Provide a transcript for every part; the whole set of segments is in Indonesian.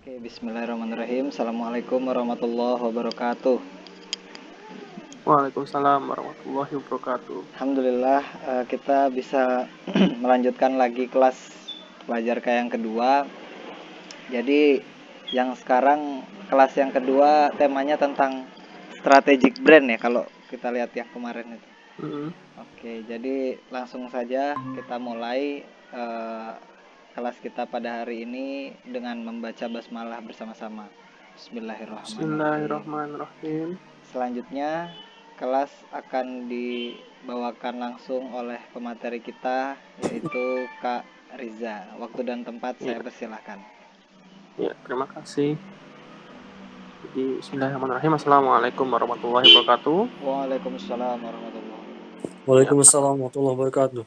Oke, bismillahirrahmanirrahim. Assalamualaikum warahmatullahi wabarakatuh. Waalaikumsalam warahmatullahi wabarakatuh. Alhamdulillah, kita bisa melanjutkan lagi kelas pelajar yang kedua. Jadi, yang sekarang kelas yang kedua temanya tentang strategic brand ya, kalau kita lihat yang kemarin itu. Mm-mm. Oke, jadi langsung saja kita mulai kelas kita pada hari ini dengan membaca basmalah bersama-sama. Bismillahirrahmanirrahim. Bismillahirrahmanirrahim. Selanjutnya, kelas akan dibawakan langsung oleh pemateri kita, yaitu Kak Riza. Waktu dan tempat saya Ya, persilahkan. terima kasih. Jadi, Bismillahirrahmanirrahim. Assalamualaikum warahmatullahi wabarakatuh. Waalaikumsalam warahmatullahi wabarakatuh. Ya, Waalaikumsalam warahmatullahi wabarakatuh.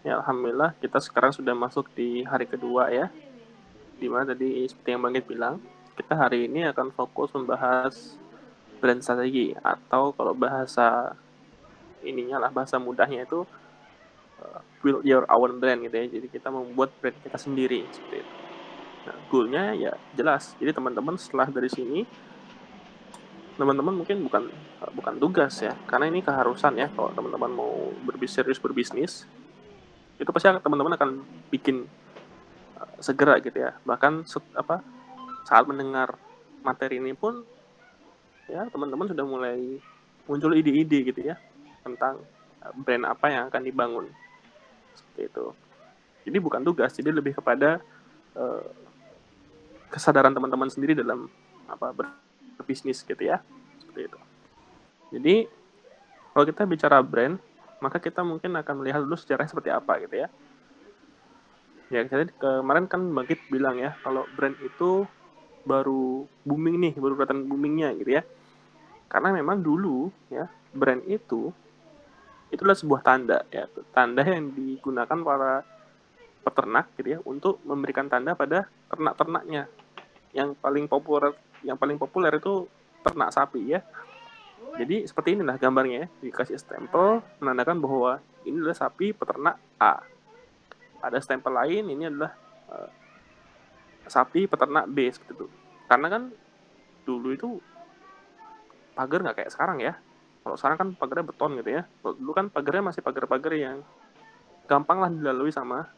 Alhamdulillah kita sekarang sudah masuk di hari kedua ya. Dimana tadi seperti yang Bang Git bilang, kita hari ini akan fokus membahas brand strategi atau kalau bahasa bahasa mudahnya itu build your own brand gitu ya. Jadi kita membuat brand kita sendiri seperti itu. Nah, goalnya ya jelas. Jadi teman-teman setelah dari sini, teman-teman mungkin bukan tugas ya, karena ini keharusan ya. Kalau teman-teman mau serius berbisnis, itu pasti teman-teman akan bikin segera gitu ya. Bahkan saat mendengar materi ini pun, ya teman-teman sudah mulai muncul ide-ide gitu ya tentang brand apa yang akan dibangun seperti itu. Jadi bukan tugas, jadi lebih kepada kesadaran teman-teman sendiri dalam berbisnis gitu ya, seperti itu. Jadi kalau kita bicara brand, maka kita mungkin akan melihat dulu sejarahnya seperti apa gitu ya. Ya, jadi kemarin kan Bangkit bilang ya, kalau brand itu baru booming nih, baru kelihatan boomingnya gitu ya. Karena memang dulu ya, brand itu itulah sebuah tanda ya, tanda yang digunakan para peternak gitu ya untuk memberikan tanda pada ternak-ternaknya. Yang paling populer itu ternak sapi ya. Jadi seperti inilah gambarnya ya, dikasih stempel menandakan bahwa ini adalah sapi peternak A. Ada stempel lain, ini adalah sapi peternak B seperti itu. Karena kan dulu itu pagar nggak kayak sekarang ya. Kalau sekarang kan pagarnya beton gitu ya. Kalau dulu kan pagarnya masih pagar-pagar yang gampang lah dilalui sama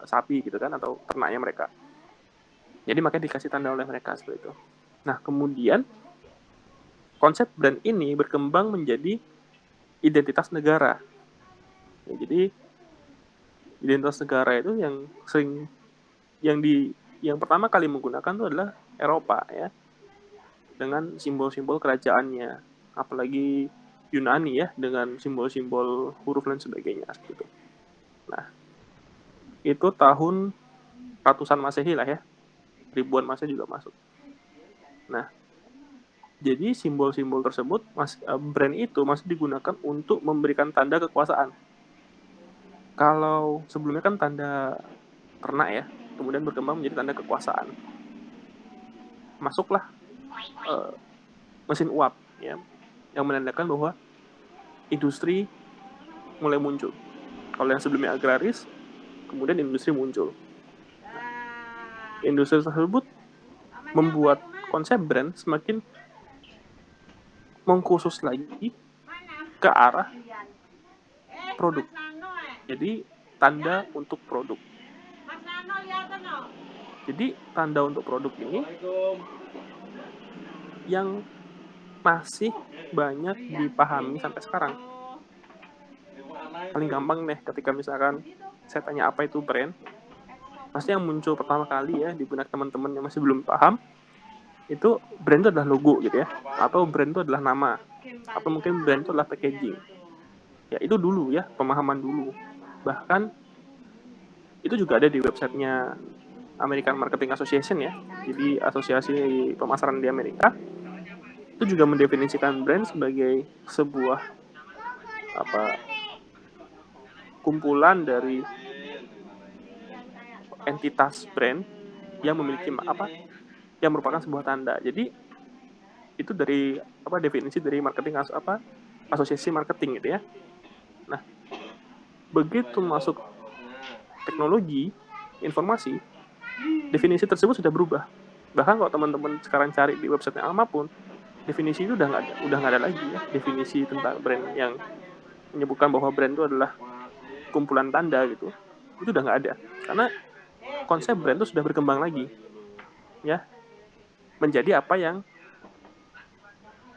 sapi gitu kan, atau ternaknya mereka. Jadi makanya dikasih tanda oleh mereka seperti itu. Nah kemudian konsep brand ini berkembang menjadi identitas negara. Ya, jadi identitas negara itu yang sering yang pertama kali menggunakan itu adalah Eropa ya, dengan simbol-simbol kerajaannya, apalagi Yunani ya dengan simbol-simbol huruf dan sebagainya seperti itu. Nah, itu tahun ratusan Masehi lah ya, ribuan Masehi juga masuk. Nah, jadi simbol-simbol tersebut brand itu masih digunakan untuk memberikan tanda kekuasaan. Kalau sebelumnya kan tanda ternak ya, kemudian berkembang menjadi tanda kekuasaan. Masuklah mesin uap ya, yang menandakan bahwa industri mulai muncul. Kalau yang sebelumnya agraris, kemudian industri muncul. Nah, industri tersebut membuat konsep brand semakin mengkhusus lagi ke arah produk. Jadi tanda untuk produk. Jadi tanda untuk produk ini yang masih banyak dipahami sampai sekarang. Paling gampang deh ketika misalkan saya tanya apa itu brand, pasti yang muncul pertama kali ya di benak teman-teman yang masih belum paham, itu brand itu adalah logo gitu ya, atau brand itu adalah nama, atau mungkin brand itu adalah packaging. Ya itu dulu ya, pemahaman dulu. Bahkan itu juga ada di websitenya American Marketing Association ya, jadi asosiasi pemasaran di Amerika. Itu juga mendefinisikan brand sebagai sebuah kumpulan dari entitas brand yang memiliki yang merupakan sebuah tanda. Jadi itu dari definisi dari marketing asosiasi marketing gitu ya. Nah, begitu masuk teknologi informasi, definisi tersebut sudah berubah. Bahkan kalau teman-teman sekarang cari di website Alma pun, definisi itu udah nggak ada lagi ya, definisi tentang brand yang menyebutkan bahwa brand itu adalah kumpulan tanda gitu. Itu udah nggak ada. Karena konsep brand itu sudah berkembang lagi, ya, menjadi apa yang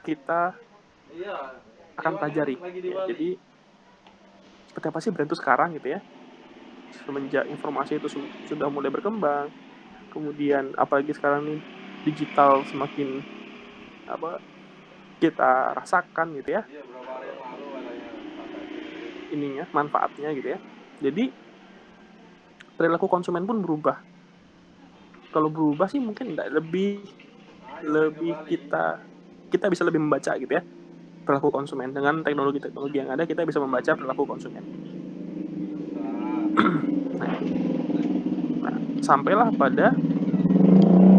kita akan pelajari. Ya, jadi seperti apa sih brand itu sekarang gitu ya? Semenjak informasi itu sudah mulai berkembang, kemudian apalagi sekarang nih digital semakin kita rasakan gitu ya, ininya manfaatnya gitu ya. Jadi perilaku konsumen pun berubah. Kalau berubah sih mungkin lebih kita bisa lebih membaca gitu ya perilaku konsumen. Dengan teknologi yang ada, kita bisa membaca perilaku konsumen. Nah, sampailah pada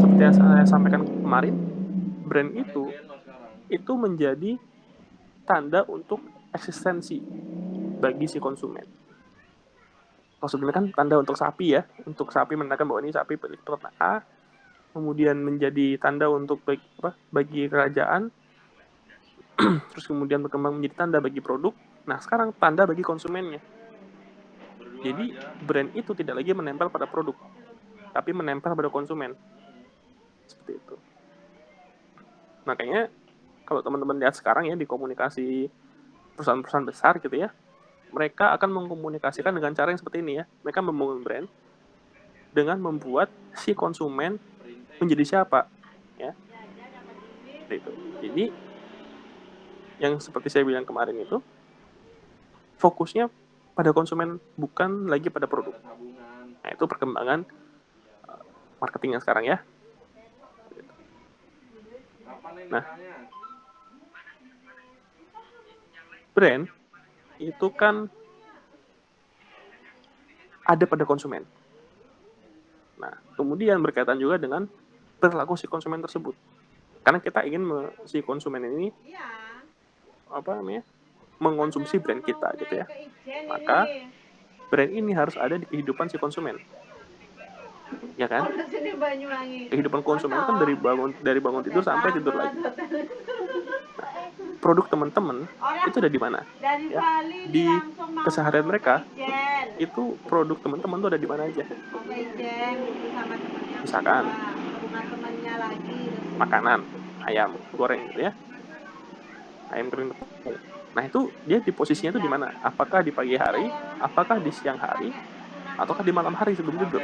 seperti yang saya sampaikan kemarin, brand itu menjadi tanda untuk eksistensi bagi si konsumen. Maksudnya kan tanda untuk sapi ya, untuk sapi menandakan bahwa ini sapi peternak A, kemudian menjadi tanda untuk bagi kerajaan, terus kemudian berkembang menjadi tanda bagi produk. Nah, sekarang tanda bagi konsumennya. Jadi brand itu tidak lagi menempel pada produk, tapi menempel pada konsumen. Seperti itu. Makanya kalau teman-teman lihat sekarang ya di komunikasi perusahaan-perusahaan besar gitu ya, mereka akan mengkomunikasikan dengan cara yang seperti ini ya. Mereka membangun brand dengan membuat si konsumen menjadi siapa, ya. Itu. Jadi yang seperti saya bilang kemarin itu, fokusnya pada konsumen, bukan lagi pada produk. Nah, itu perkembangan marketing yang sekarang ya. Nah, brand itu kan ada pada konsumen. Nah, kemudian berkaitan juga dengan perilaku si konsumen tersebut. Karena kita ingin si konsumen ini mengonsumsi brand kita gitu ya. Maka brand ini harus ada di kehidupan si konsumen. Ya kan? Kehidupan konsumen kan dari bangun tidur sampai tidur lagi. Nah, produk teman-teman itu ada di mana? Ya, di keseharian mereka itu produk teman-teman tuh ada di mana aja? Misalkan makanan, ayam goreng gitu ya, ayam goreng tepung. Nah, itu dia di posisinya itu di mana? Apakah di pagi hari, apakah di siang hari, ataukah di malam hari sebelum tidur?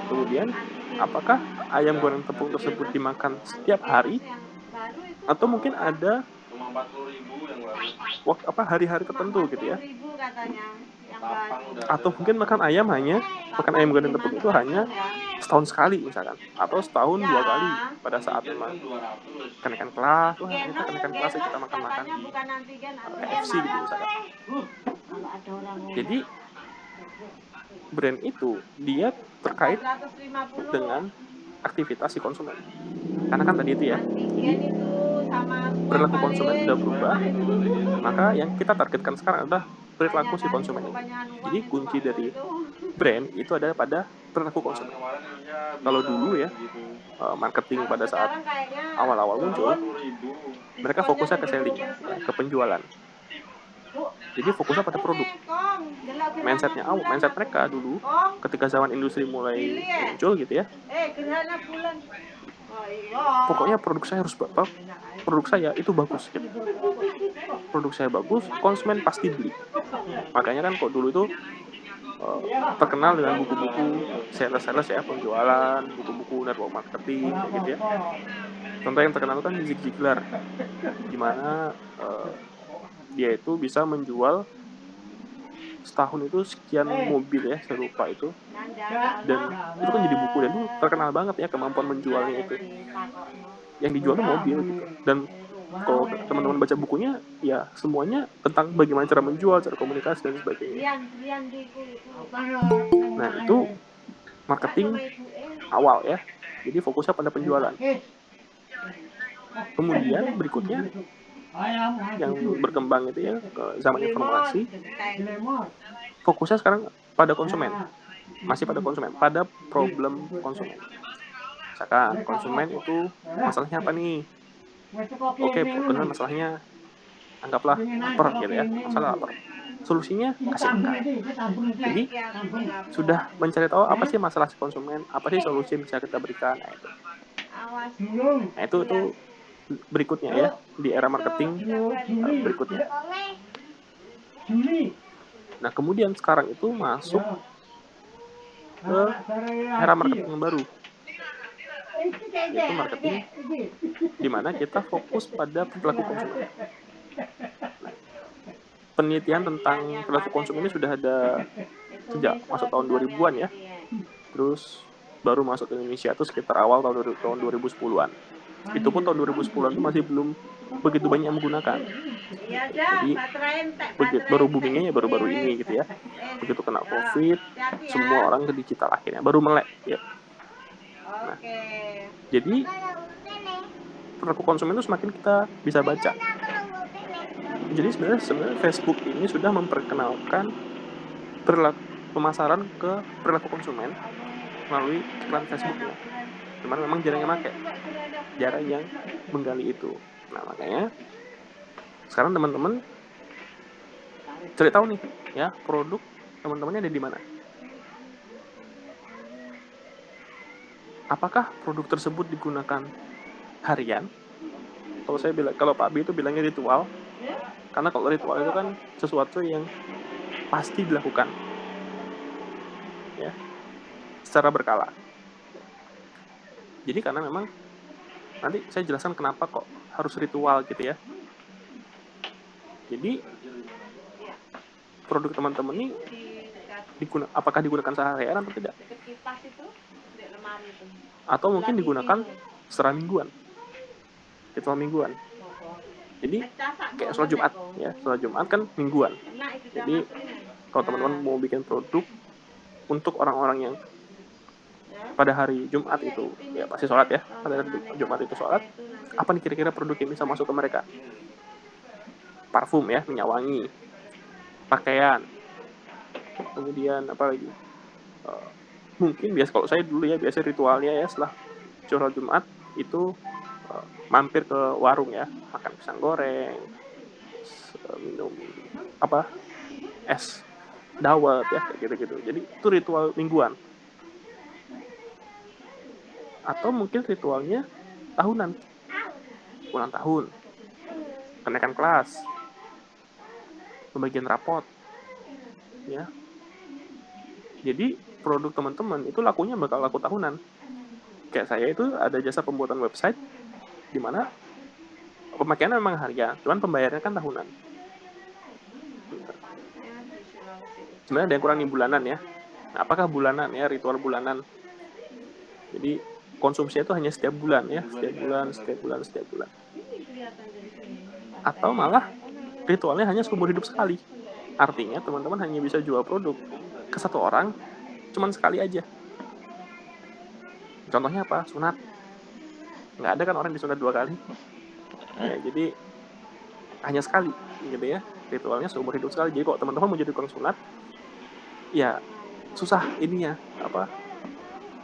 Kemudian, apakah ayam goreng tepung tersebut dimakan setiap hari, atau mungkin ada hari-hari tertentu gitu ya? Atau mungkin makan ayam goreng tepung itu hanya setahun sekali misalkan, atau setahun 2 kali pada saat memang kenaikan kelas. Wah, kita kenaikan kelas ya, kita makan di KFC gitu misalkan. Jadi brand itu dia terkait dengan aktivitas si konsumen. Karena kan tadi itu ya, jadi perilaku konsumen sudah berubah, maka yang kita targetkan sekarang adalah perilaku si konsumen ini. Jadi kunci dari brand itu ada pada perilaku konsumen. Kalau dulu ya, marketing pada saat awal-awal muncul, mereka fokusnya ke selling, ya, ke penjualan. Jadi fokusnya pada produk. Mindset mereka dulu ketika zaman industri mulai muncul gitu ya, pokoknya produk saya itu bagus gitu. Produk saya bagus, konsumen pasti beli. Makanya kan kok dulu itu terkenal dengan buku-buku sales ya, penjualan, buku-buku network marketing kayak gitu ya. Contoh yang terkenal kan Zig Ziglar, di mana dia itu bisa menjual setahun itu sekian mobil ya, saya lupa itu. Dan itu kan jadi buku, dan itu terkenal banget ya kemampuan menjualnya itu. Yang dijual tuh mobil gitu. Dan kalau teman-teman baca bukunya, ya semuanya tentang bagaimana cara menjual, cara komunikasi dan sebagainya. Nah, itu marketing awal ya. Jadi fokusnya pada penjualan. Kemudian berikutnya yang berkembang itu ya ke zaman informasi, fokusnya sekarang pada konsumen, masih pada konsumen, pada problem konsumen. Misalkan konsumen itu masalahnya apa nih? Oke, benar masalahnya anggaplah lapar gitu ya, masalah lapar. Solusinya kasih makan. Jadi sudah mencari tahu apa sih masalah si konsumen, apa sih solusi yang bisa kita berikan. Nah itu berikutnya ya di era marketing berikutnya. Nah kemudian sekarang itu masuk ke era marketing yang baru, yaitu marketing di mana kita fokus pada perilaku konsumen. Penelitian tentang perilaku konsumen ini sudah ada sejak masuk tahun 2000-an ya. Terus baru masuk ke Indonesia itu sekitar awal tahun 2010-an. Itu pun tahun 2010-an itu masih belum begitu banyak yang menggunakan. Jadi baru boomingnya ya baru-baru ini gitu ya. Begitu kena COVID, semua orang ke digital akhirnya, baru melek ya. Nah, jadi perilaku konsumen itu semakin kita bisa baca. Jadi sebenarnya Facebook ini sudah memperkenalkan pemasaran ke perilaku konsumen melalui iklan Facebooknya. Cuman memang jarang yang menggali itu. Nah makanya sekarang teman-teman cari tahu nih ya produk teman-temannya ada di mana. Apakah produk tersebut digunakan harian? Kalau Pak B itu bilangnya ritual, karena kalau ritual itu kan sesuatu yang pasti dilakukan, ya, secara berkala. Jadi karena memang nanti saya jelaskan kenapa kok harus ritual gitu ya. Jadi produk teman-teman ini apakah digunakan sehari-hari atau tidak? Atau mungkin digunakan secara mingguan, ritual mingguan. Jadi kayak sholat Jumat ya, sholat Jumat kan mingguan. Jadi kalau teman-teman mau bikin produk untuk orang-orang yang pada hari Jumat itu ya pasti sholat ya, pada hari Jumat itu sholat, apa nih kira-kira produk yang bisa masuk ke mereka? Parfum ya, minyak wangi, pakaian, kemudian apa lagi? Mungkin kalau saya dulu ya biasa ritualnya ya setelah sholat Jumat itu mampir ke warung ya, makan pisang goreng, minum es dawet ya kayak gitu-gitu. Jadi itu ritual mingguan. Atau mungkin ritualnya tahunan, ulang tahun, kenaikan kelas, pembagian rapot, ya. Jadi produk teman-teman itu lakunya bakal laku tahunan. Kayak saya itu ada jasa pembuatan website, di mana pemakaiannya memang harian, cuman pembayarannya kan tahunan. Sebenarnya ada yang kurang nih bulanan ya. Nah, apakah bulanan ya, ritual bulanan? Jadi konsumsinya itu hanya setiap bulan ya, setiap bulan. Atau malah ritualnya hanya seumur hidup sekali. Artinya teman-teman hanya bisa jual produk ke satu orang cuman sekali aja. Contohnya apa? Sunat. Nggak ada kan orang disunat 2 kali. Ya, jadi hanya sekali gitu ya. Ritualnya seumur hidup sekali. Jadi kalau teman-teman mau jadi tukang sunat, ya susah ininya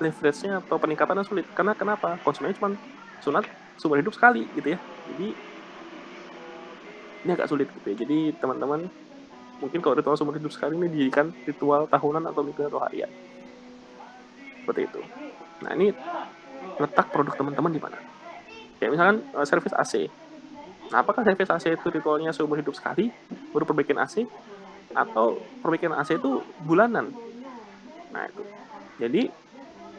leverage-nya atau peningkatannya sulit. Karena kenapa? Konsumennya cuma sunat seumur hidup sekali gitu ya. Jadi ini agak sulit gitu ya. Jadi teman-teman mungkin kalau ritual seumur hidup sekali ini dijadikan ritual tahunan atau mingguan atau harian. Seperti itu. Nah ini letak produk teman-teman di mana? Kayak misalkan servis AC. Nah apakah servis AC itu ritualnya seumur hidup sekali, baru perbaikan AC, atau perbaikan AC itu bulanan? Nah itu. Jadi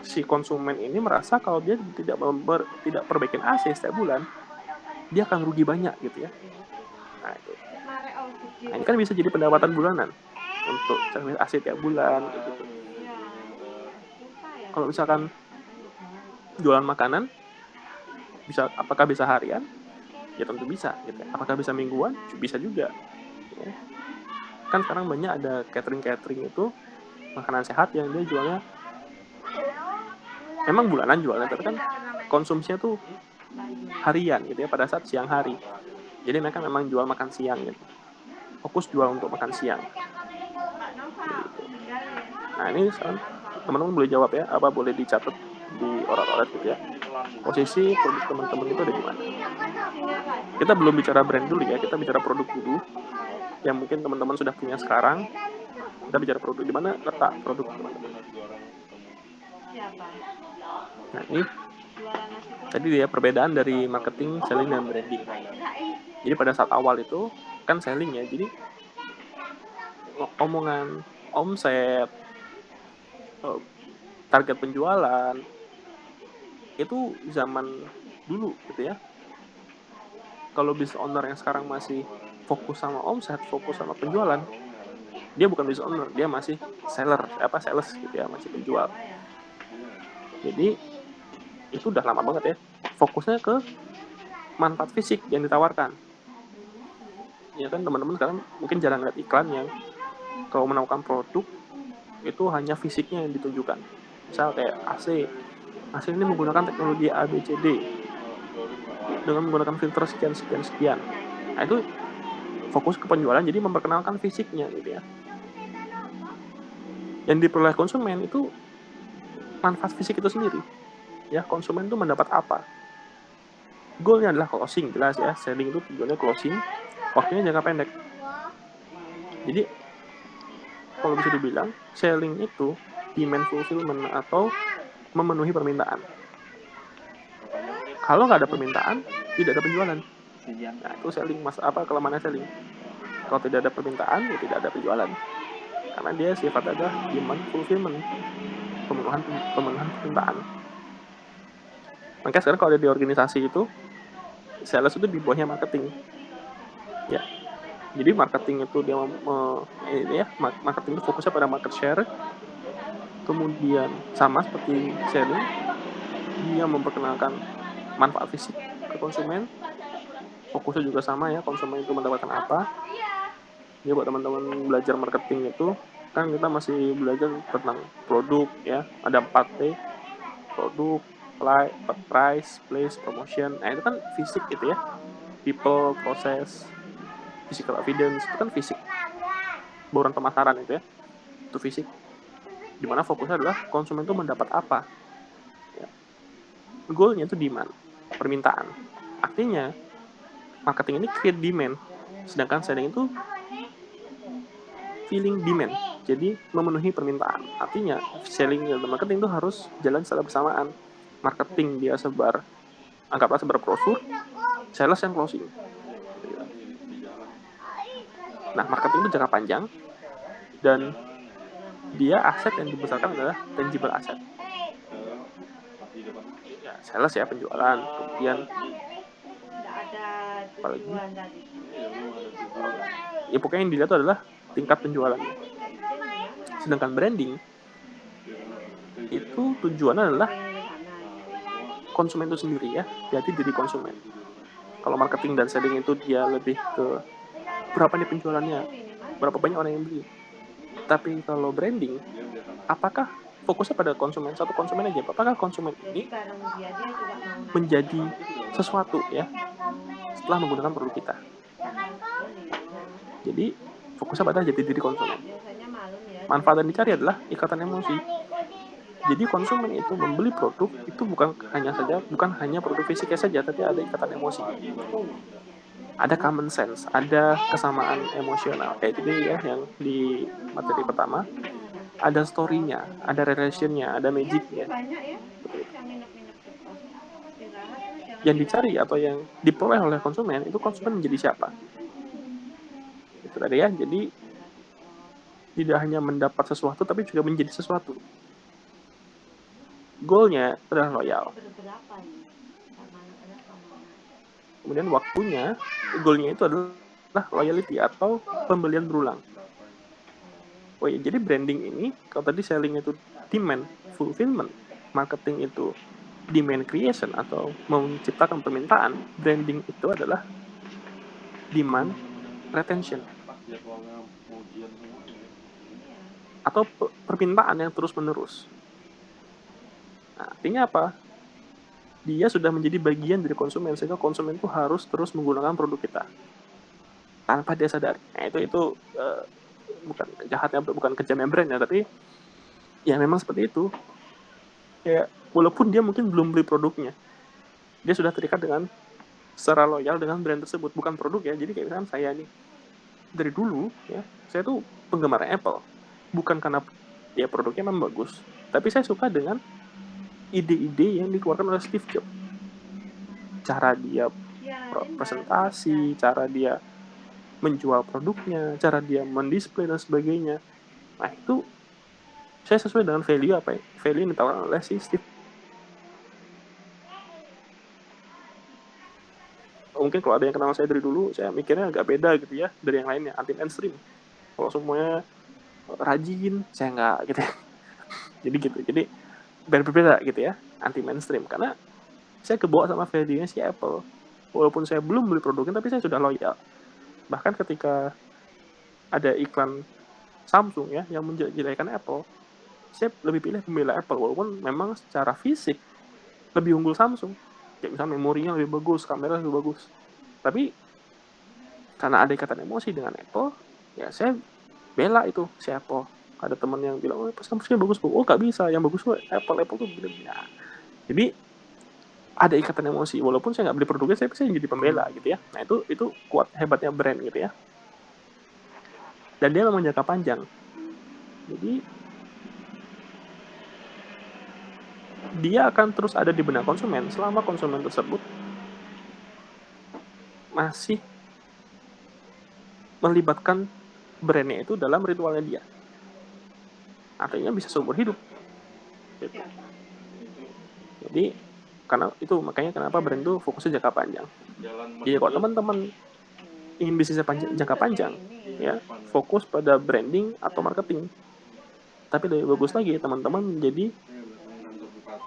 si konsumen ini merasa kalau dia tidak perbaikan AC setiap bulan, dia akan rugi banyak gitu ya. Nah itu. Nah, ini kan bisa jadi pendapatan bulanan untuk servis AC tiap bulan gitu. Kalau misalkan jualan makanan, apakah bisa harian? Ya tentu bisa gitu. Apakah bisa mingguan? Bisa juga. Ya. Kan sekarang banyak ada catering itu makanan sehat yang dia jualnya emang bulanan jualnya, tapi kan konsumsinya tuh harian gitu ya, pada saat siang hari. Jadi mereka memang jual makan siang gitu. Fokus jual untuk makan siang. Gitu. Nah ini sekarang teman-teman boleh jawab ya, apa boleh dicatat di orang-orang gitu ya, posisi produk teman-teman itu ada di mana. Kita belum bicara brand dulu ya, kita bicara produk dulu yang mungkin teman-teman sudah punya sekarang. Kita bicara produk, di mana letak produk teman-teman. Nah ini tadi dia perbedaan dari marketing, selling, dan branding. Jadi pada saat awal itu kan selling ya, jadi omongan omset, target penjualan itu zaman dulu gitu ya. Kalau business owner yang sekarang masih fokus sama omset, fokus sama penjualan, dia bukan business owner, dia masih sales gitu ya, masih penjual. Jadi itu udah lama banget ya, fokusnya ke manfaat fisik yang ditawarkan. Ya kan teman-teman sekarang mungkin jarang lihat iklan yang kalau menawarkan produk itu hanya fisiknya yang ditunjukkan. Misal kayak AC ini menggunakan teknologi ABCD dengan menggunakan filter sekian. Nah itu fokus ke penjualan, jadi memperkenalkan fisiknya gitu ya. Yang diperoleh konsumen itu manfaat fisik itu sendiri. Ya, konsumen itu mendapat apa? Goalnya adalah closing, jelas ya. Selling itu tujuannya closing, waktunya jangka pendek. Jadi kalau bisa dibilang selling itu demand fulfillment atau memenuhi permintaan. Kalau nggak ada permintaan, tidak ada penjualan. Nah itu selling, kelemahannya selling. Kalau tidak ada permintaan, ya tidak ada penjualan. Karena dia sifatnya adalah demand fulfillment, pemenuhan permintaan. Makanya sekarang kalau ada di organisasi itu, sales itu di bawahnya marketing. Ya. Jadi marketing itu dia marketing itu fokusnya pada market share. Kemudian sama seperti selling, dia memperkenalkan manfaat fisik ke konsumen. Fokusnya juga sama ya, konsumen itu mendapatkan apa. Jadi buat teman-teman belajar marketing itu kan kita masih belajar tentang produk ya, ada 4P, produk, price, place, promotion. Nah itu kan fisik gitu ya, people, process, physical evidence, itu kan fisik, bauran pemasaran itu ya, itu fisik. Dimana fokusnya adalah konsumen itu mendapat apa ya. Goalnya itu demand, permintaan. Artinya marketing ini create demand, sedangkan selling itu filling demand, jadi memenuhi permintaan. Artinya selling dan marketing itu harus jalan secara bersamaan. Marketing dia anggaplah sebar brosur, sales yang closing. Nah marketing itu jangka panjang, dan dia aset yang dibesarkan adalah tangible asset. Ya, sales ya, penjualan, kemudian apalagi ya pokoknya yang dilihat adalah tingkat penjualan. Sedangkan branding itu tujuannya adalah konsumen itu sendiri ya, jadi diri konsumen. Kalau marketing dan selling itu dia lebih ke berapa nih penjualannya, berapa banyak orang yang beli. Tapi kalau branding, apakah fokusnya pada konsumen, satu konsumen aja, apakah konsumen ini menjadi sesuatu ya setelah menggunakan produk kita. Jadi fokusnya pada jati diri konsumen. Manfaat yang dicari adalah ikatan emosi. Jadi konsumen itu membeli produk itu bukan hanya produk fisiknya saja, tapi ada ikatan emosi. Ada common sense, ada kesamaan emosional. Kayak jadi ya yang di materi pertama, ada story-nya, ada relation-nya, ada magic-nya. Yang dicari atau yang diperoleh oleh konsumen itu konsumen menjadi siapa? Itu tadi ya. Jadi tidak hanya mendapat sesuatu tapi juga menjadi sesuatu. Goalnya adalah loyal. Kemudian waktunya, goalnya itu adalah loyalty atau pembelian berulang. Oh ya, jadi branding ini, kalau tadi selling itu demand fulfillment, marketing itu demand creation atau menciptakan permintaan, branding itu adalah demand retention atau permintaan yang terus-menerus. Nah, artinya apa? Dia sudah menjadi bagian dari konsumen, sehingga konsumen itu harus terus menggunakan produk kita tanpa dia sadari. Nah, itu bukan kejamnya brand ya, tapi ya memang seperti itu. Kayak walaupun dia mungkin belum beli produknya, dia sudah terikat dengan secara loyal dengan brand tersebut, bukan produk ya. Jadi kayak misalkan saya nih, dari dulu ya, saya tuh penggemar Apple, bukan karena ya produknya memang bagus, tapi saya suka dengan ide-ide yang dikeluarkan oleh Steve Jobs, cara dia presentasi, cara dia menjual produknya, cara dia mendisplay dan sebagainya. Nah itu saya sesuai dengan value apa ya, value yang ditawarkan oleh si Steve. Mungkin kalau ada yang kenal saya dari dulu, saya mikirnya agak beda gitu ya dari yang lainnya, anti mainstream. Kalau semuanya rajin, saya nggak gitu ya. Jadi gitu, jadi berbeda gitu ya, anti mainstream, karena saya kebawa sama value-nya si Apple. Walaupun saya belum beli produknya, tapi saya sudah loyal. Bahkan ketika ada iklan Samsung ya yang menjelekan Apple, saya lebih pilih pembela Apple, walaupun memang secara fisik lebih unggul Samsung. Kayak misalnya memorinya lebih bagus, kamera lebih bagus. Tapi karena ada ikatan emosi dengan Apple, ya saya bela itu si Apple. Ada teman yang bilang, oh pas Samsungnya bagus, oh gak bisa, yang bagus tuh Apple tuh begini. Nah, jadi ada ikatan emosi, walaupun saya nggak beli produknya, saya jadi pembela gitu ya. Nah itu kuat hebatnya brand gitu ya. Dan dia memang jangka panjang. Jadi dia akan terus ada di benak konsumen selama konsumen tersebut masih melibatkan brandnya itu dalam ritualnya dia. Artinya bisa seumur hidup. Gitu. Jadi karena itu makanya kenapa brand itu fokusnya jangka panjang. Jadi kalau teman-teman ingin bisnisnya jangka panjang, ya fokus pada branding atau marketing. Tapi lebih bagus lagi teman-teman menjadi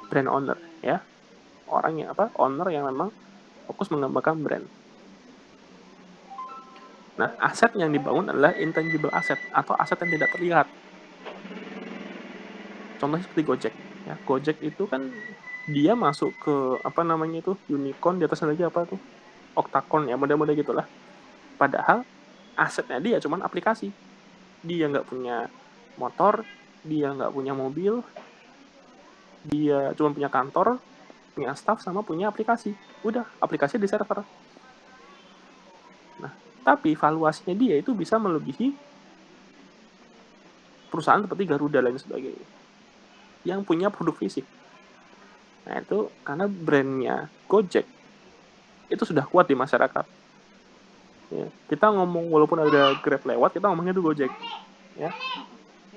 brand owner, ya orang yang owner yang memang fokus mengembangkan brand. Nah, aset yang dibangun adalah intangible asset atau aset yang tidak terlihat. Contohnya seperti Gojek. Ya, Gojek itu kan dia masuk ke unicorn, di atasnya lagi octacorn ya, model-model gitulah. Padahal asetnya dia cuma aplikasi. Dia nggak punya motor, dia nggak punya mobil, dia cuma punya kantor, punya staff, sama punya aplikasi. Udah, aplikasi di server. Nah, tapi valuasinya dia itu bisa melebihi perusahaan seperti Garuda dan sebagainya yang punya produk fisik. Nah itu karena brandnya Gojek itu sudah kuat di masyarakat. Ya, kita ngomong walaupun ada Grab lewat, kita ngomongnya itu Gojek. Ya,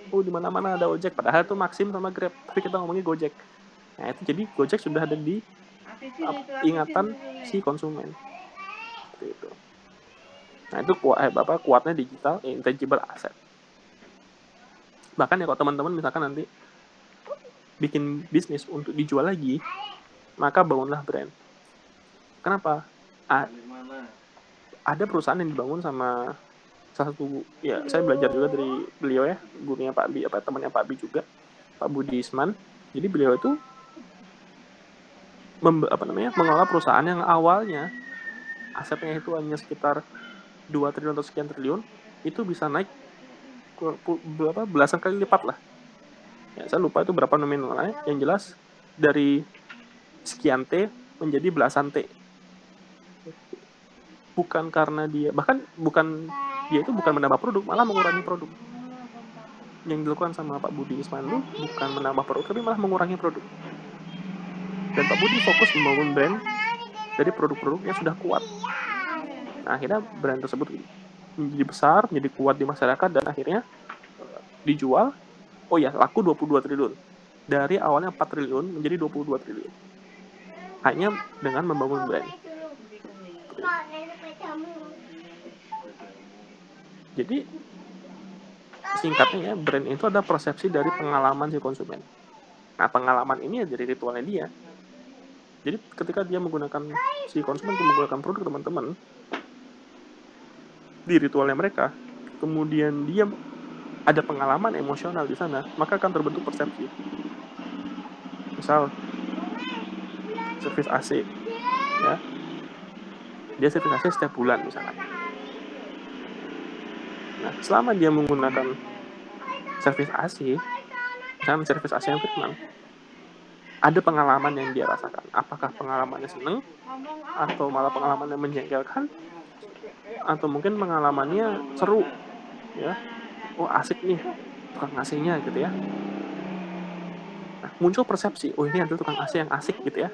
di mana-mana ada Gojek. Padahal itu Maxim sama Grab, tapi kita ngomongnya Gojek. Nah itu jadi Gojek sudah ada di ingatan si konsumen. Seperti itu. Nah itu kuatnya digital intangible asset. Bahkan ya kalau teman-teman misalkan nanti bikin bisnis untuk dijual lagi, maka bangunlah brand. Kenapa? Ada perusahaan yang dibangun sama salah satu, ya saya belajar juga dari beliau ya, gurunya Pak Bi, temannya Pak Bi juga, Pak Budi Isman. Jadi beliau itu mengelola perusahaan yang awalnya asetnya itu hanya sekitar 2 triliun atau sekian triliun, itu bisa naik belasan kali lipat lah. Ya, saya lupa itu berapa nominalnya, yang jelas dari sekian T menjadi belasan T. Bukan karena dia, dia itu bukan menambah produk, malah mengurangi produk. Yang dilakukan sama Pak Budi Isman itu bukan menambah produk, tapi malah mengurangi produk. Dan Pak Budi fokus membangun brand dari produk-produk yang sudah kuat. Nah, akhirnya brand tersebut menjadi besar, menjadi kuat di masyarakat, dan akhirnya dijual. Oh ya, laku 22 triliun. Dari awalnya 4 triliun menjadi 22 triliun. Hanya dengan membangun brand. Jadi singkatnya ya, brand itu ada persepsi dari pengalaman si konsumen. Nah, pengalaman ini dari ritualnya dia. Jadi ketika dia menggunakan, si konsumen menggunakan produk teman-teman di ritualnya mereka, kemudian dia ada pengalaman emosional di sana, maka akan terbentuk persepsi. Misal servis AC, ya, dia servis AC setiap bulan misalnya. Nah, selama dia menggunakan servis AC, misalnya servis AC yang Firman, ada pengalaman yang dia rasakan. Apakah pengalamannya seneng, atau malah pengalamannya menjengkelkan, atau mungkin pengalamannya seru, ya, oh asik nih tukang AC-nya gitu ya. Nah, muncul persepsi, oh ini adalah tukang AC yang asik gitu ya.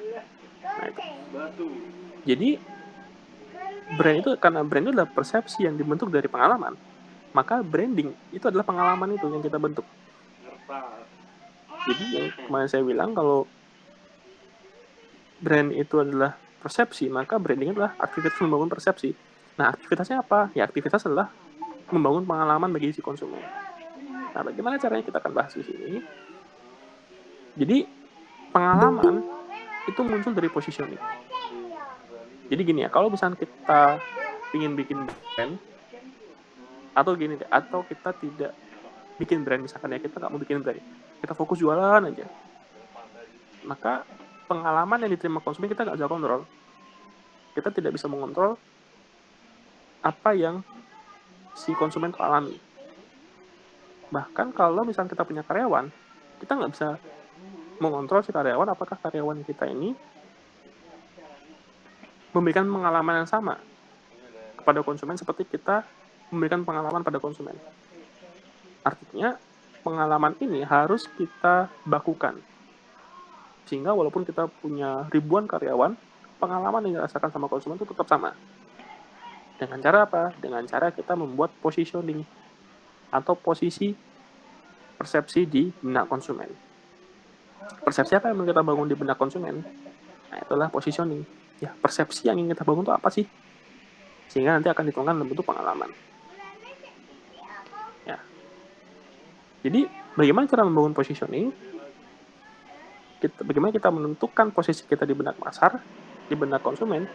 Nah itu. Jadi brand itu, karena brand itu adalah persepsi yang dibentuk dari pengalaman, maka branding itu adalah pengalaman itu yang kita bentuk. Jadi yang kemarin saya bilang, kalau brand itu adalah persepsi, maka branding adalah aktivitas membangun persepsi. Nah, aktivitasnya apa? Ya, aktivitas adalah membangun pengalaman bagi si konsumen. Nah, bagaimana caranya kita akan bahas di sini. Jadi, pengalaman itu muncul dari positioning. Jadi gini ya, kalau misalnya kita ingin bikin brand, atau gini deh, atau kita tidak bikin brand, misalkan ya kita nggak mau bikin brand, kita fokus jualan aja, maka pengalaman yang diterima konsumen kita nggak bisa kontrol. Kita tidak bisa mengontrol apa yang si konsumen itu alami. Bahkan kalau misalnya kita punya karyawan, kita nggak bisa mengontrol si karyawan, apakah karyawan kita ini memberikan pengalaman yang sama kepada konsumen seperti kita memberikan pengalaman pada konsumen. Artinya, pengalaman ini harus kita bakukan. Sehingga walaupun kita punya ribuan karyawan, pengalaman yang dirasakan sama konsumen itu tetap sama. Dengan cara apa? Dengan cara kita membuat positioning atau posisi persepsi di benak konsumen. Persepsi apa yang kita bangun di benak konsumen? Nah, itulah positioning. Ya, persepsi yang ingin kita bangun itu apa sih? Sehingga nanti akan dituangkan dalam bentuk pengalaman. Ya. Jadi, bagaimana cara membangun positioning? Bagaimana kita menentukan posisi kita di benak pasar, di benak konsumen?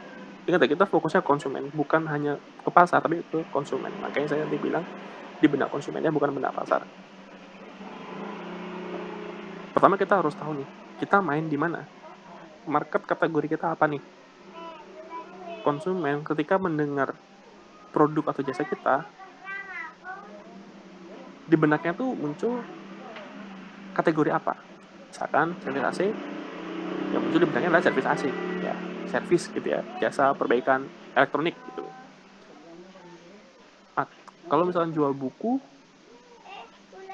Ingat ya, kita fokusnya konsumen, bukan hanya ke pasar, tapi ke konsumen. Makanya saya nanti bilang di benak konsumennya, bukan benak pasar. Pertama kita harus tahu nih, kita main di mana? Market kategori kita apa nih? Konsumen ketika mendengar produk atau jasa kita, di benaknya tuh muncul kategori apa? Misalkan servis AC, yang muncul di benaknya adalah servis AC, ya, servis gitu ya, jasa perbaikan elektronik gitu. Nah, kalau misalkan jual buku,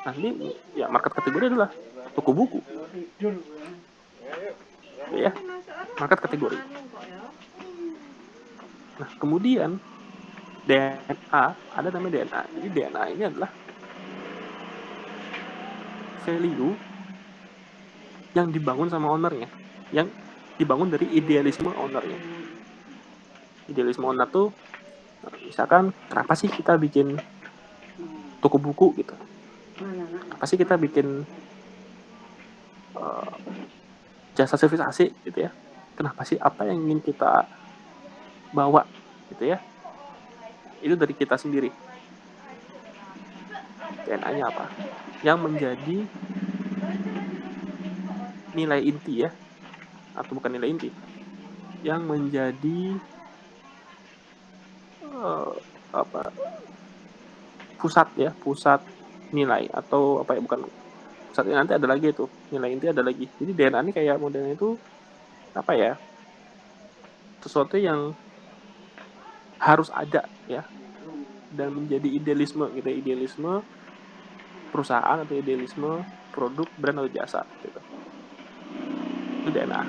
nanti ya market kategori adalah toko buku, ya, market kategori. Nah, kemudian DNA, ada namanya DNA. Jadi DNA ini adalah value yang dibangun sama ownernya, yang dibangun dari idealisme ownernya. Idealisme owner tuh, misalkan kenapa sih kita bikin toko buku gitu? Kenapa sih kita bikin jasa servis AC gitu ya? Kenapa sih, apa yang ingin kita bawa gitu ya? Itu dari kita sendiri. DNA-nya apa? Yang menjadi nilai inti ya, atau bukan nilai inti, yang menjadi pusat nilai, atau apa ya, bukan pusat, nanti ada lagi itu nilai inti, ada lagi. Jadi DNA ini kayak modelnya itu apa ya, sesuatu yang harus ada ya, dan menjadi idealisme gitu, idealisme perusahaan atau idealisme produk, brand atau jasa gitu. Itu DNA.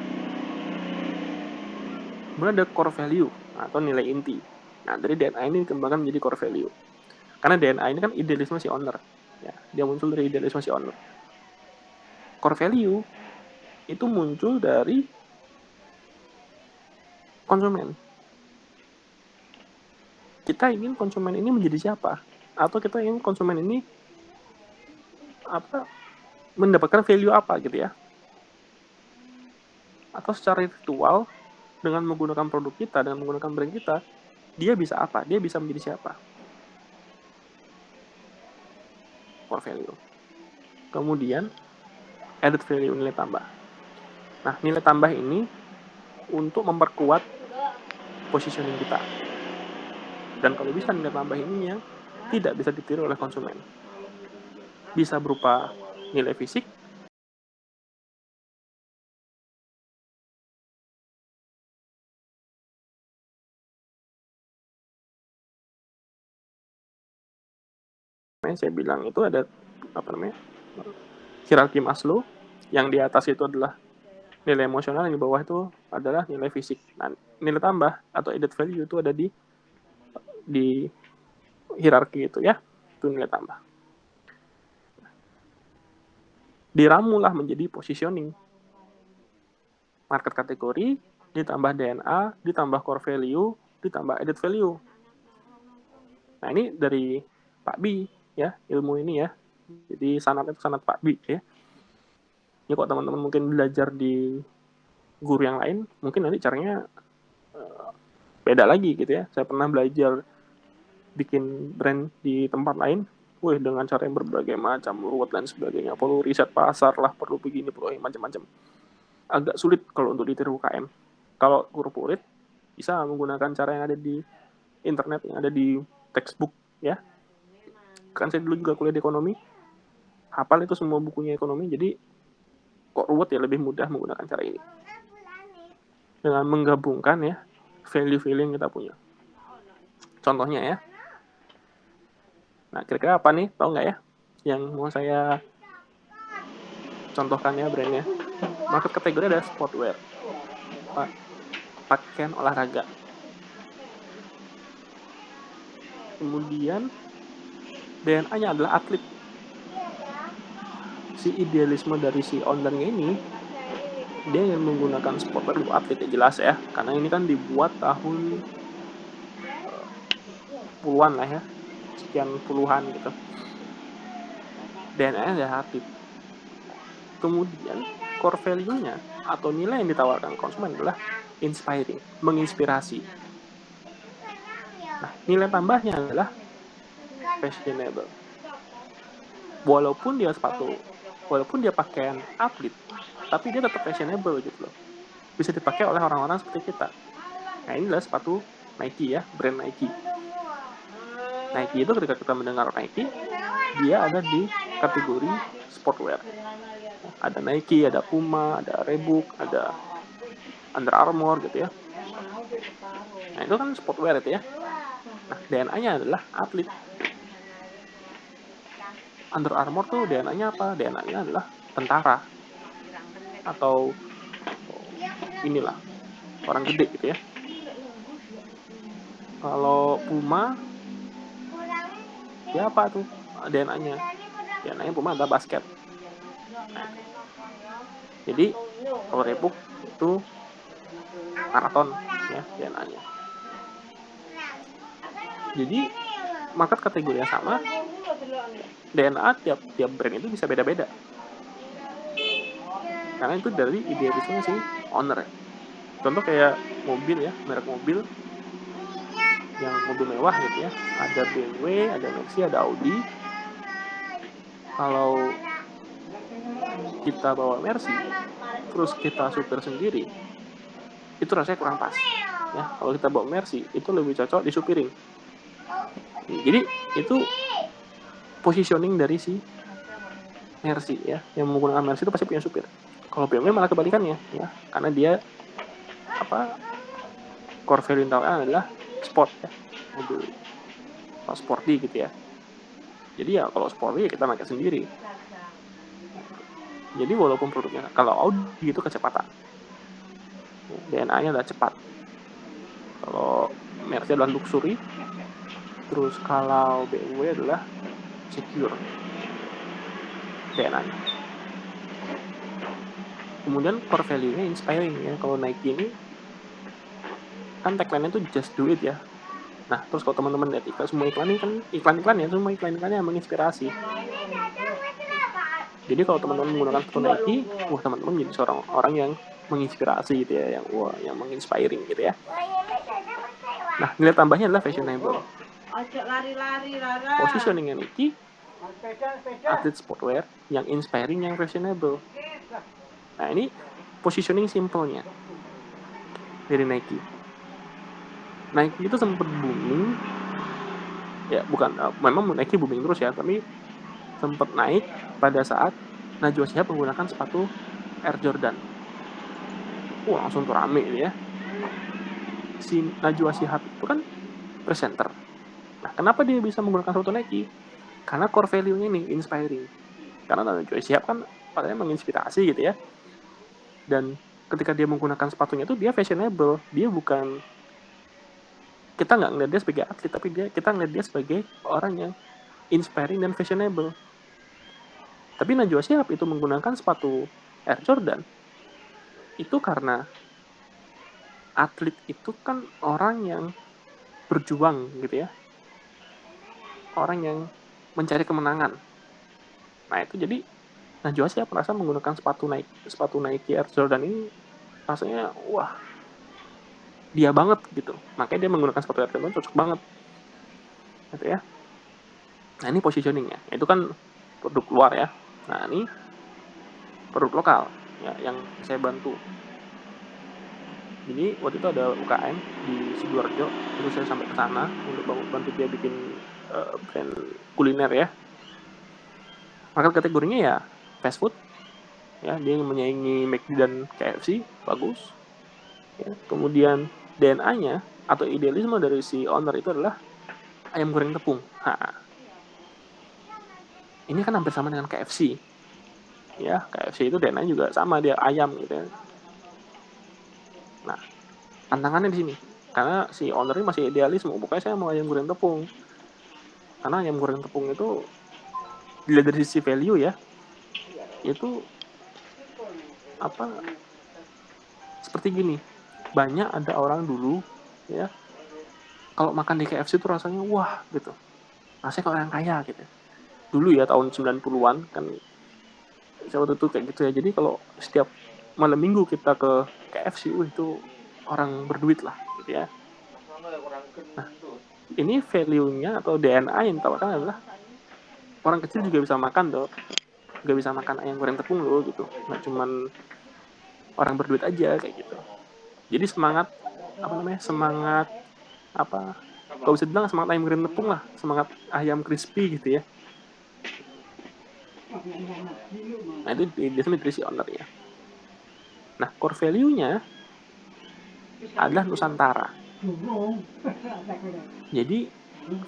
Kemudian ada core value atau nilai inti. Nah, dari DNA ini dikembangkan menjadi core value. Karena DNA ini kan idealisme si owner. Ya, dia muncul dari idealisme si owner. Core value itu muncul dari konsumen. Kita ingin konsumen ini menjadi siapa? Atau kita ingin konsumen ini mendapatkan value apa gitu ya? Atau secara ritual, dengan menggunakan produk kita, dengan menggunakan brand kita, dia bisa apa? Dia bisa menjadi siapa? Core value. Kemudian added value, nilai tambah. Nah, nilai tambah ini untuk memperkuat positioning kita. Dan kalau bisa, nilai tambah ini yang tidak bisa ditiru oleh konsumen. Bisa berupa nilai fisik, makanya saya bilang itu ada hierarki Maslow, yang di atas itu adalah nilai emosional, yang di bawah itu adalah nilai fisik. Nah, nilai tambah atau added value itu ada di hierarki itu ya, itu nilai tambah. Diramulah menjadi positioning. Market kategori, ditambah DNA, ditambah core value, ditambah added value. Nah, ini dari Pak Bi ya, ilmu ini ya. Jadi sanad itu sanad Pak Bi ya. Ini kok teman-teman mungkin belajar di guru yang lain, mungkin nanti caranya beda lagi gitu ya. Saya pernah belajar bikin brand di tempat lain, dengan cara yang berbagai macam, ruwet dan sebagainya. Perlu riset pasar lah, perlu begini, perlu macam-macam. Agak sulit kalau untuk ditiru UKM. Kalau corporate bisa menggunakan cara yang ada di internet, yang ada di textbook ya. Kan saya dulu juga kuliah di ekonomi, hafal itu semua bukunya ekonomi, jadi kok ruwet ya, lebih mudah menggunakan cara ini. Dengan menggabungkan ya value-value yang kita punya. Contohnya ya. Nah, kira-kira apa nih? Tahu nggak ya? Yang mau saya contohkan ya brandnya. Market kategori ada sportwear, pakaian olahraga. Kemudian DNA-nya adalah atlet. Si idealisme dari si ownernya ini, dia yang menggunakan sportwear untuk atlet ya, jelas ya, karena ini kan dibuat tahun puluhan lah ya, sekian puluhan gitu. DNA-nya adalah atlet. Kemudian core value-nya atau nilai yang ditawarkan konsumen adalah inspiring, menginspirasi. Nah, nilai tambahnya adalah fashionable. Walaupun dia pakaian atlet, tapi dia tetap fashionable gitu loh. Bisa dipakai oleh orang-orang seperti kita. Nah, ini adalah sepatu Nike ya, brand Nike. Nike itu ketika kita mendengar Nike, dia ada di kategori sportwear. Ada Nike, ada Puma, ada Reebok, ada Under Armour gitu ya. Nah, itu kan sportwear itu ya. Nah, DNA-nya adalah atlet. Under Armour tuh DNA-nya apa? DNA-nya adalah tentara. Atau inilah, orang gede gitu ya. Kalau Puma, ya apa tuh DNA-nya? DNA-nya Puma adalah basket. Nah, jadi kalau Reebok itu maraton ya DNA-nya. Jadi market kategori yang sama, DNA tiap brand itu bisa beda-beda. Karena itu dari idealisme si owner ya. Contoh kayak mobil ya, merek mobil yang mobil mewah gitu ya, ada BMW, ada Mercy, ada Audi. Kalau kita bawa Mercy terus kita supir sendiri, itu rasanya kurang pas ya. Kalau kita bawa Mercy itu lebih cocok disupirin. Jadi itu positioning dari si Mercy ya, yang menggunakan Mercy itu pasti punya supir. Kalau BMW malah kebalikannya ya, karena dia core value adalah sport ya, mobil sporty gitu ya. Jadi ya kalau sporty ya kita pakai sendiri. Jadi walaupun produknya, kalau Audi itu kecepatan, DNA-nya adalah cepat. Kalau Mercy adalah luxury, terus kalau BMW adalah secure DNA-nya. Kemudian core value-nya inspiring ya. Kalau Nike ini kan tagline-nya itu just do it ya. Nah, terus kalau teman-teman lihat semua iklan ini kan iklan-iklan ya, semua iklan-iklannya menginspirasi. Jadi kalau teman-teman menggunakan sepatu Nike, teman-teman jadi seorang orang yang menginspirasi gitu ya, yang menginspiring gitu ya. Nah, nilai tambahnya adalah fashionable. Positioning Nike, atlet sportwear, yang inspiring, yang fashionable. Nah, ini positioning simpelnya dari Nike. Nike itu sempat booming, ya memang Nike booming terus ya, tapi sempat naik pada saat Najwa Shihab menggunakan sepatu Air Jordan. Langsung tuh rame ya. Si Najwa Shihab itu kan presenter. Nah, kenapa dia bisa menggunakan sepatu Nike? Karena core value-nya ini inspiring. Karena Najwa Shihab kan pakainya menginspirasi gitu ya. Dan ketika dia menggunakan sepatunya itu dia fashionable. Dia bukan, kita nggak ngeliat dia sebagai atlet, tapi kita ngeliat dia sebagai orang yang inspiring dan fashionable. Tapi Najwa Shihab itu menggunakan sepatu Air Jordan itu karena atlet itu kan orang yang berjuang gitu ya, orang yang mencari kemenangan. Nah itu jadi Najwa Shihab merasa menggunakan sepatu Nike Air Jordan ini rasanya wah dia banget gitu, makanya dia menggunakan sepatu Air Jordan cocok banget gitu ya. Nah ini positioningnya, itu kan produk luar ya. Nah ini produk lokal ya yang saya bantu. Jadi waktu itu ada UKM di Sidoarjo, terus saya sampai ke sana untuk bantu dia bikin brand kuliner ya. Maka kategorinya ya fast food, ya dia menyaingi McD dan KFC, bagus. Ya, kemudian DNA-nya atau idealisme dari si owner itu adalah ayam goreng tepung. Nah, ini kan hampir sama dengan KFC. Ya, KFC itu DNA juga sama, dia ayam gitu ya. Nah, tantangannya di sini. Karena si owner ini masih idealisme, pokoknya saya mau ayam goreng tepung. Karena ayam goreng tepung itu dilihat dari sisi value ya, itu apa seperti gini. Banyak ada orang dulu ya, kalau makan di KFC itu rasanya wah gitu. Rasanya kayak orang kaya gitu. Dulu ya tahun 90-an kan saya waktu itu kayak gitu ya. Jadi kalau setiap malam minggu kita ke KFC, itu orang berduit lah gitu ya. Nah, ini value-nya atau DNA yang ditawarkan adalah orang kecil juga bisa makan tuh. Gak bisa makan ayam goreng tepung loh gitu. Nggak cuman orang berduit aja kayak gitu. Jadi semangat semangat apa, kalau bisa bilang semangat ayam goreng tepung lah, semangat ayam crispy gitu ya. Nah itu biasanya dari si owner ya. Nah core value-nya adalah Nusantara. Jadi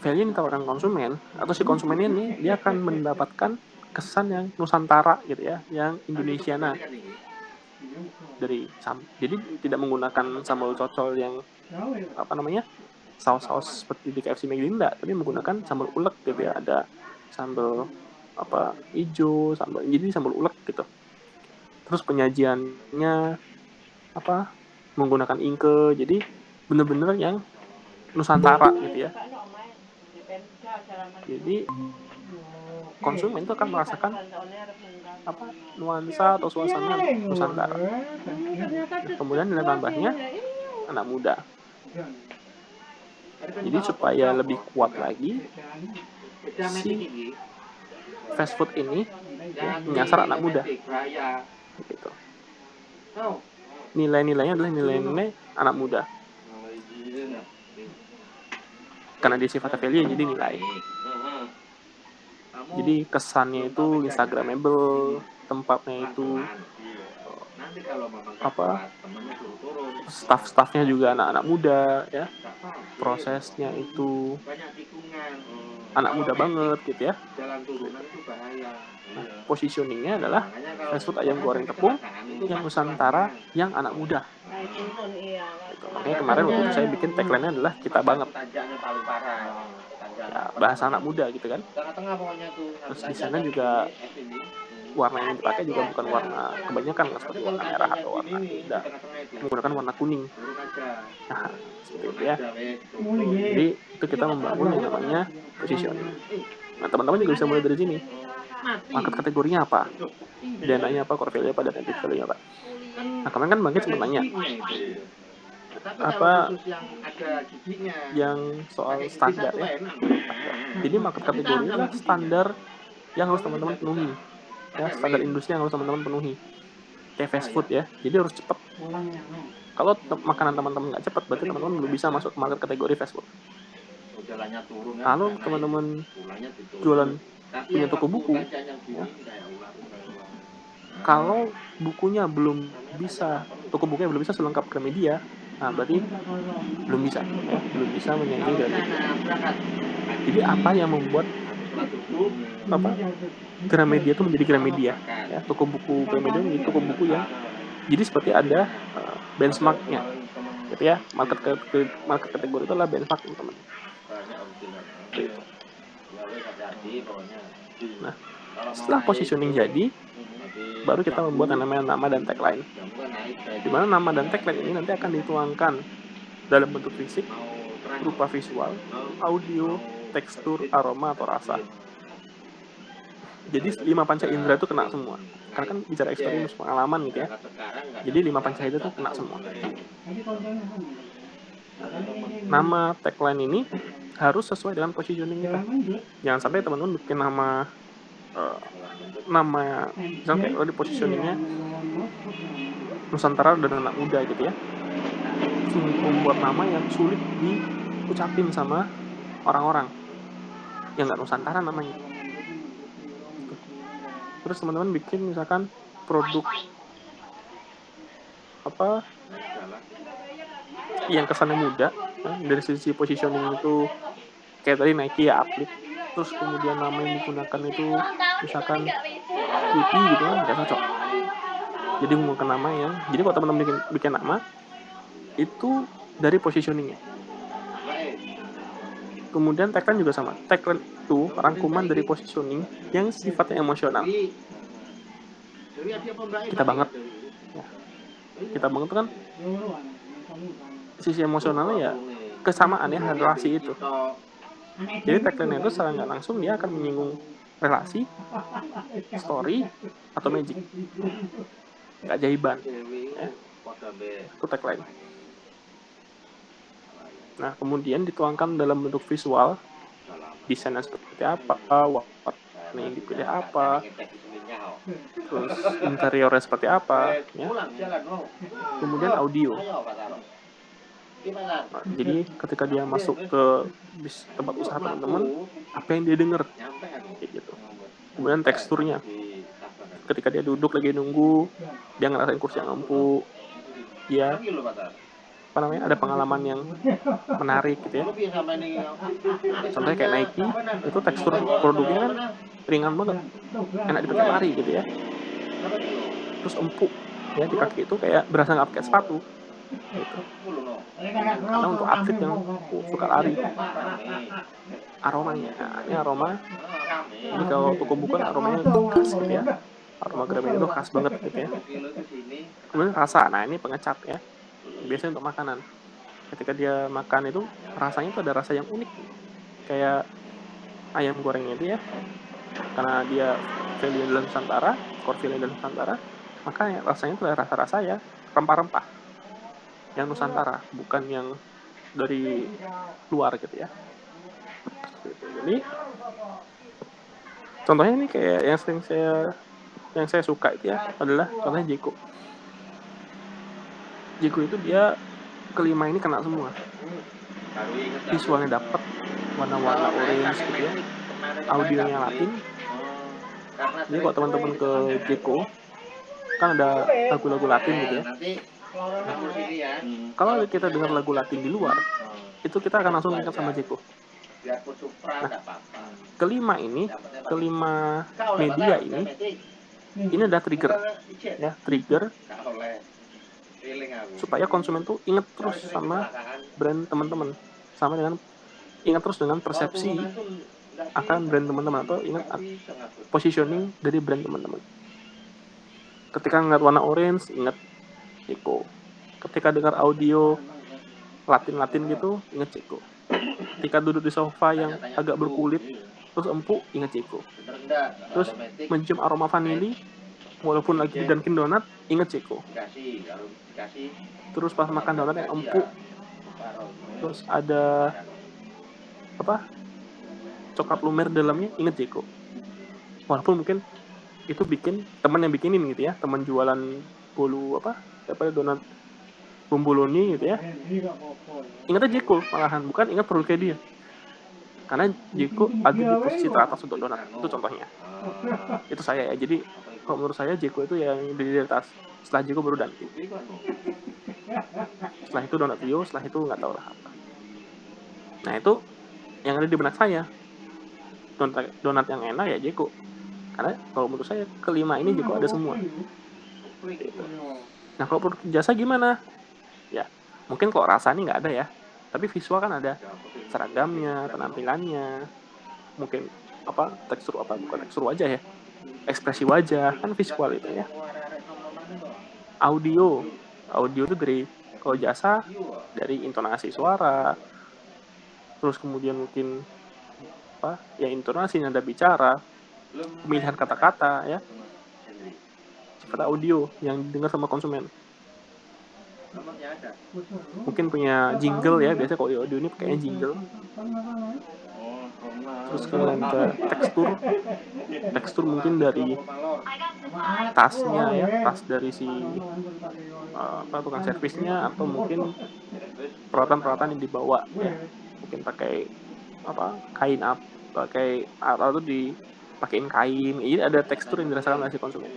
value yang ditawarkan konsumen atau si konsumen ini dia akan mendapatkan kesan yang Nusantara gitu ya, yang Indonesiana. Jadi tidak menggunakan sambal cocol yang saus-saus seperti di KFC Melinda, tapi menggunakan sambal ulek gitu ya, ada sambal hijau, jadi sambal ulek gitu. Terus penyajiannya menggunakan ingke, jadi bener-bener yang Nusantara gitu ya. Jadi konsumen itu akan merasakan nuansa atau suasana Nusantara. Kemudian nilai tambahnya anak muda. Jadi supaya lebih kuat lagi, si fast food ini ya, menyasar anak muda. Gitu. Nilai-nilainya adalah nilai-nilai anak muda. Karena dia sifatnya value, jadi nilai. Jadi kesannya itu Instagramable, tempatnya itu staff-staffnya juga anak-anak muda ya, prosesnya itu anak muda banget gitu ya. Nah, positioningnya adalah fast food ayam goreng tepung yang Nusantara yang anak muda gitu. Makanya kemarin waktu itu saya bikin tagline-nya adalah kita banget ya, bahasa anak muda gitu kan. Terus di sana juga warna yang dipakai juga bukan warna kebanyakan seperti warna merah atau warna tidak, menggunakan warna kuning. Nah, seperti itu ya. Jadi itu kita membangun yang namanya positioning. Nah, teman-teman juga bisa mulai dari sini. Market kategorinya apa? Dananya apa? Core value apa? Dan epic value apa? Nah, kemarin kan Bangkit sempat nanya yang soal standar ya. Jadi market kategori adalah standar yang harus teman-teman penuhi. Ya, standar industri yang harus teman-teman penuhi. Kayak fast food ya. Jadi harus cepat. Kalau makanan teman-teman nggak cepat, berarti teman-teman belum bisa masuk ke market kategori fast food. Kalau teman-teman jualan punya toko buku, ya, kalau bukunya belum bisa, toko bukunya belum bisa selengkap Gramedia, nah berarti belum bisa menyaingi Gramedia. Jadi apa yang membuat apa Gramedia itu menjadi Gramedia ya, toko buku Gramedia menjadi toko buku yang jadi seperti ada benchmarknya gitu ya, market kategori itu adalah benchmark teman-teman. Nah, setelah positioning jadi, baru kita membuat yang namanya nama dan tagline. Di mana nama dan tagline ini nanti akan dituangkan dalam bentuk fisik berupa visual, audio, tekstur, aroma atau rasa. Jadi 5 panca indera itu kena semua. Karena kan bicara experience pengalaman gitu ya. Jadi 5 panca indera itu kena semua. Nama tagline ini harus sesuai dengan positioning kita. Jangan sampai teman-teman bikin nama misalnya kayak di positioningnya Nusantara dan anak muda gitu ya, membuat nama yang sulit diucapin sama orang-orang yang nggak Nusantara namanya. Terus teman-teman bikin misalkan produk apa yang kesannya muda, dari sisi positioning itu kayak tadi Nike ya, atlet. Terus kemudian nama yang digunakan itu misalkan Sweety gitu kan, nggak cocok. Jadi menggunakan nama yang, jadi kalau teman-teman bikin nama itu dari positioningnya. Kemudian tagline juga sama. Tagline itu rangkuman dari positioning yang sifatnya emosional. Kita banget ya. Kita banget kan sisi emosionalnya ya kesamaan ya, relasi itu. Jadi tagline itu secara nggak langsung dia akan menyinggung relasi, story, atau magic. Keajaiban ya. Itu tagline. Nah, kemudian dituangkan dalam bentuk visual, desainnya seperti apa, warna yang dipilih apa, terus interiornya seperti apa ya. Kemudian audio. Nah, jadi ketika dia masuk ke tempat usaha teman-teman, apa yang dia dengar gitu. Kemudian teksturnya, ketika dia duduk lagi nunggu, dia ngerasain kursi yang empuk, dia ada pengalaman yang menarik gitu ya. Contohnya kayak Nike, itu tekstur produknya kan ringan banget, enak dipakai lari gitu ya. Terus empuk ya, di kaki itu kayak berasa nggak pakai sepatu gitu. Karena untuk atlet yang suka lari, aromanya, ini aroma, ini kalau toko bukan aromanya khas gitu ya, aroma Gramedia itu khas banget gitu ya. Kemudian rasa, nah ini pengecat ya, biasanya untuk makanan. Ketika dia makan itu rasanya itu ada rasa yang unik, kayak ayam gorengnya itu ya, karena dia value adalah Nusantara, core value adalah Nusantara, maka rasanya itu ada rasa-rasa ya rempah-rempah yang Nusantara, bukan yang dari luar gitu ya. Jadi contohnya ini kayak yang saya suka itu ya adalah contohnya Jeko. Jeko itu dia kelima ini kena semua. Visualnya dapat, warna-warna orange gitu ya, audionya Latin. Jadi kalau teman-teman ke Jeko kan ada lagu-lagu Latin gitu ya. Kalau kita dengar lagu Latin di luar, itu kita akan langsung ingat sama Jeko. Nah, kelima media ini ada trigger ya, supaya konsumen tuh ingat terus sama brand teman-teman, sama dengan ingat terus dengan persepsi akan brand teman-teman, atau ingat positioning dari brand teman-teman. Ketika ngeliat warna orange, ingat Jeko. Ketika dengar audio Latin gitu, ingat Jeko. Ketika duduk di sofa yang agak berkulit terus empuk, ingat Jeko. Terus mencium aroma vanili walaupun lagi di Dunkin Donat, ingat Jeko. Terus pas makan donat yang empuk, terus ada coklat lumer dalamnya, ingat Jeko. Walaupun mungkin itu bikin teman yang bikinin gitu ya, teman jualan bolu donat bomboloni gitu ya, ingatnya Jeko malahan, bukan ingat produknya dia, karena Jeko ada di posisi teratas untuk donat. Itu contohnya. Itu saya ya. Jadi kalau menurut saya Jeko itu yang di atas. Setelah Jeko baru Dunkin. Setelah itu Donat Rio, setelah itu nggak tahu lah apa. Nah itu yang ada di benak saya. donat yang enak ya Jeko. Karena kalau menurut saya kelima ini Jeko ada semua. Gitu. Nah kalau produk jasa gimana? Ya mungkin kok rasa nih nggak ada ya, tapi visual kan ada, seragamnya, penampilannya, mungkin apa tekstur apa bukan tekstur wajah ya, ekspresi wajah kan visual itu ya. Audio itu dari kalau jasa dari intonasi suara, terus kemudian mungkin apa ya intonasi nada bicara, pemilihan kata-kata ya, sifat audio yang didengar sama konsumen. Mungkin punya jingle ya, biasanya kalau di audio ini pakainya jingle. Terus kemudian ke tekstur mungkin dari tasnya ya, tas dari si tukang servisnya, atau mungkin peralatan-peralatan yang dibawa ya, mungkin pakai kain pakai alat itu dipakein kain, jadi ada tekstur yang dirasakan oleh si konsumen.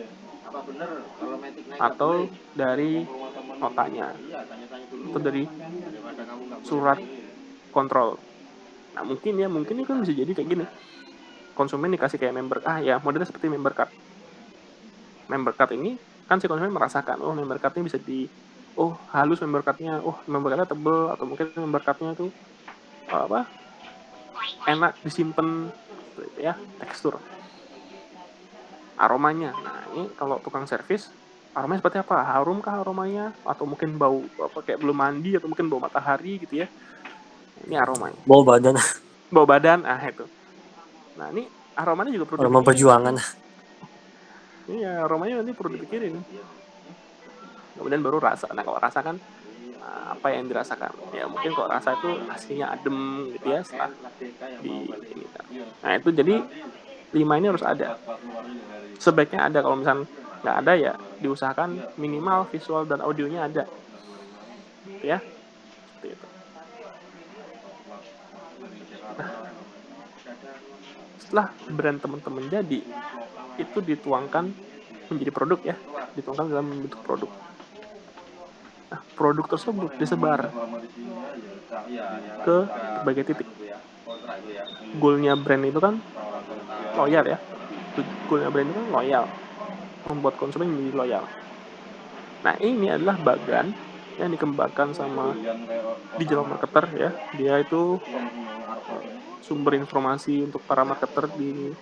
Atau dari notanya, atau dari surat kontrol. Nah mungkin ini kan bisa jadi kayak gini, konsumen dikasih kayak member ya modelnya seperti member card ini kan si konsumen merasakan member cardnya bisa halus, member cardnya tebel, atau mungkin member cardnya tuh enak disimpan gitu ya, tekstur, aromanya. Nah ini kalau tukang servis aromanya seperti apa, harum kah aromanya, atau mungkin bau kayak belum mandi, atau mungkin bau matahari gitu ya. Ini aromanya. Bau badan. Itu. Nah ini aromanya juga perlu dipikirin. Perjuangan. Iya, aromanya nanti perlu dipikirin. Kemudian baru rasa. Nah kalau rasa kan apa yang dirasakan? Ya mungkin kalau rasa itu aslinya adem gitu ya setelah ini. Nah itu jadi 5 ini harus ada. Sebaiknya ada, kalau misalnya nggak ada ya diusahakan minimal visual dan audionya ada. Ya, seperti itu. Nah, setelah brand teman-teman jadi, itu dituangkan menjadi produk ya, dituangkan dalam bentuk produk. Nah, produk tersebut disebar ke berbagai titik. Goalnya brand itu kan loyal ya. Goalnya brand itu kan loyal, membuat konsumen menjadi loyal. Nah, ini adalah bagian yang dikembangkan sama digital marketer ya. Dia itu sumber informasi untuk para marketer di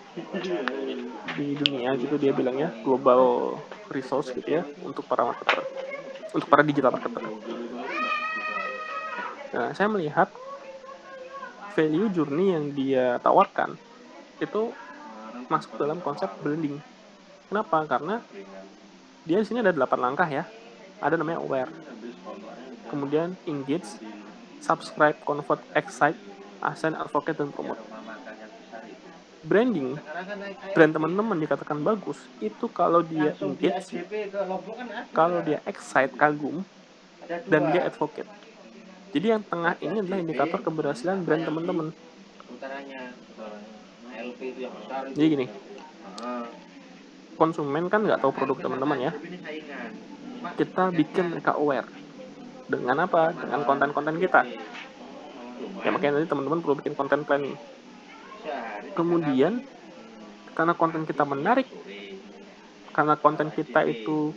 dunia gitu, dia bilangnya global resource gitu ya untuk para marketer, untuk para digital marketer. Nah, saya melihat value journey yang dia tawarkan itu masuk dalam konsep branding. Kenapa? Karena dia di sini ada 8 langkah ya. Ada namanya aware, kemudian engage, subscribe, convert, excite, ascend, advocate, dan promote. Brand teman-teman dikatakan bagus itu kalau dia engage, kalau dia excite, kagum, dan dia advocate. Jadi yang tengah ini adalah indikator keberhasilan brand teman-teman. Jadi gini, konsumen kan nggak tahu produk teman-teman ya. Kita bikin mereka aware. Dengan apa? Dengan konten-konten kita. Ya makanya nanti teman-teman perlu bikin konten planning. Kemudian karena konten kita menarik, karena konten kita itu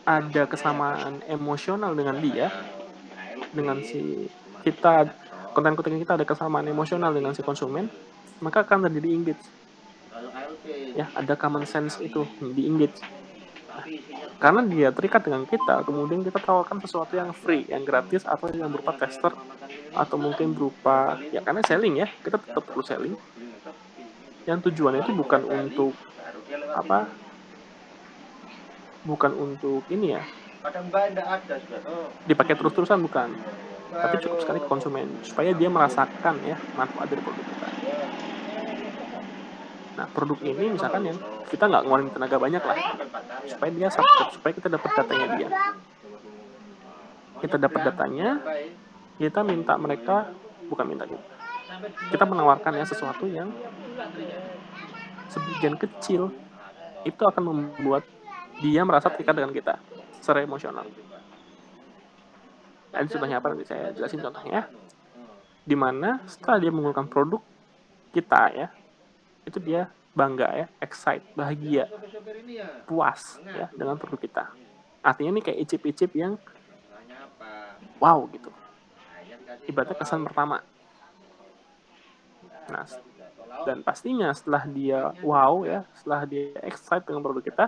ada kesamaan emosional dengan dia, dengan si kita, konten-konten kita ada kesamaan emosional dengan si konsumen, maka akan terjadi engage. Ya, ada common sense itu di engage. Nah, karena dia terikat dengan kita, kemudian kita tawarkan sesuatu yang free, yang gratis, atau yang berupa tester, atau mungkin berupa ya karena selling ya, kita tetap perlu selling. Yang tujuannya itu bukan untuk bukan untuk ini ya, dipakai terus-terusan, bukan, tapi cukup sekali ke konsumen supaya dia merasakan ya manfaat dari produk kita. Nah, produk ini misalkan yang kita nggak ngeluarin tenaga banyak lah, supaya dia subscribe, supaya kita dapat datanya dia. Kita dapat datanya, kita minta mereka, kita menawarkan ya sesuatu yang sebagian kecil itu akan membuat dia merasa terikat dengan kita secara emosional. Nah, contohnya apa nanti saya jelasin contohnya. Dimana setelah dia menggunakan produk, kita ya, itu dia bangga ya, excite, bahagia, puas ya dengan produk kita. Artinya ini kayak icip-icip yang wow gitu. Ibaratnya kesan pertama. Nah, dan pastinya setelah dia wow ya, setelah dia excite dengan produk kita,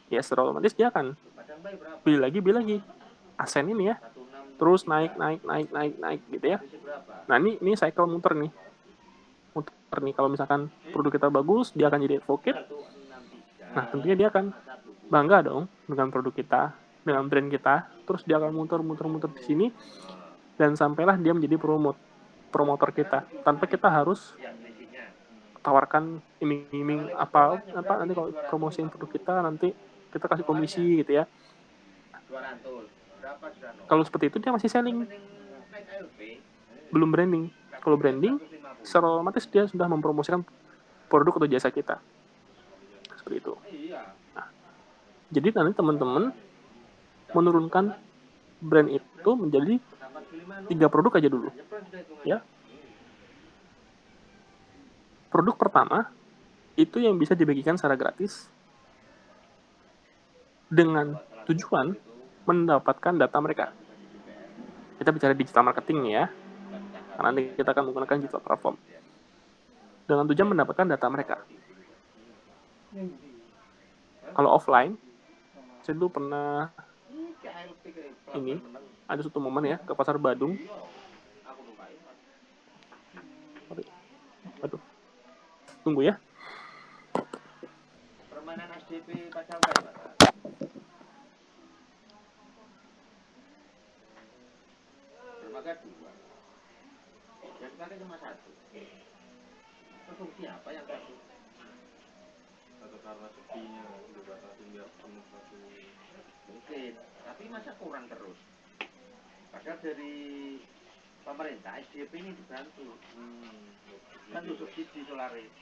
ya secara otomatis dia akan beli lagi. Asen ini ya, terus naik gitu ya. Nah ini cycle muter nih. Kalau misalkan produk kita bagus, dia akan jadi advocate. Nah tentunya dia akan bangga dong dengan produk kita, dengan brand kita. Terus dia akan muter di sini, dan sampailah dia menjadi promotor kita. Tanpa kita harus tawarkan iming-iming apa nanti kalau promosiin produk kita nanti kita kasih komisi gitu ya. Kalau seperti itu dia masih selling, belum branding. Kalau branding, secara otomatis dia sudah mempromosikan produk atau jasa kita. Seperti itu. Nah, jadi nanti teman-teman menurunkan brand itu menjadi 3 produk aja dulu. Ya. Produk pertama itu yang bisa dibagikan secara gratis dengan tujuan mendapatkan data mereka. Kita bicara digital marketing ya. Karena nanti kita akan menggunakan digital platform. Dengan tujuan mendapatkan data mereka. Kalau offline, saya dulu pernah ada suatu momen ya ke pasar Badung. Aduh, tunggu ya. Permainan SDP Pacalbai, Pak. Dermaga 2. Dermaga cuma 1. Fungsi apa yang satu? Atau karena sepinya dibatasi biar penuh satu. Mungkin, tapi masa kurang terus. Padahal dari pemerintah SDP ini dibantu. Kan untuk subsidi solaris.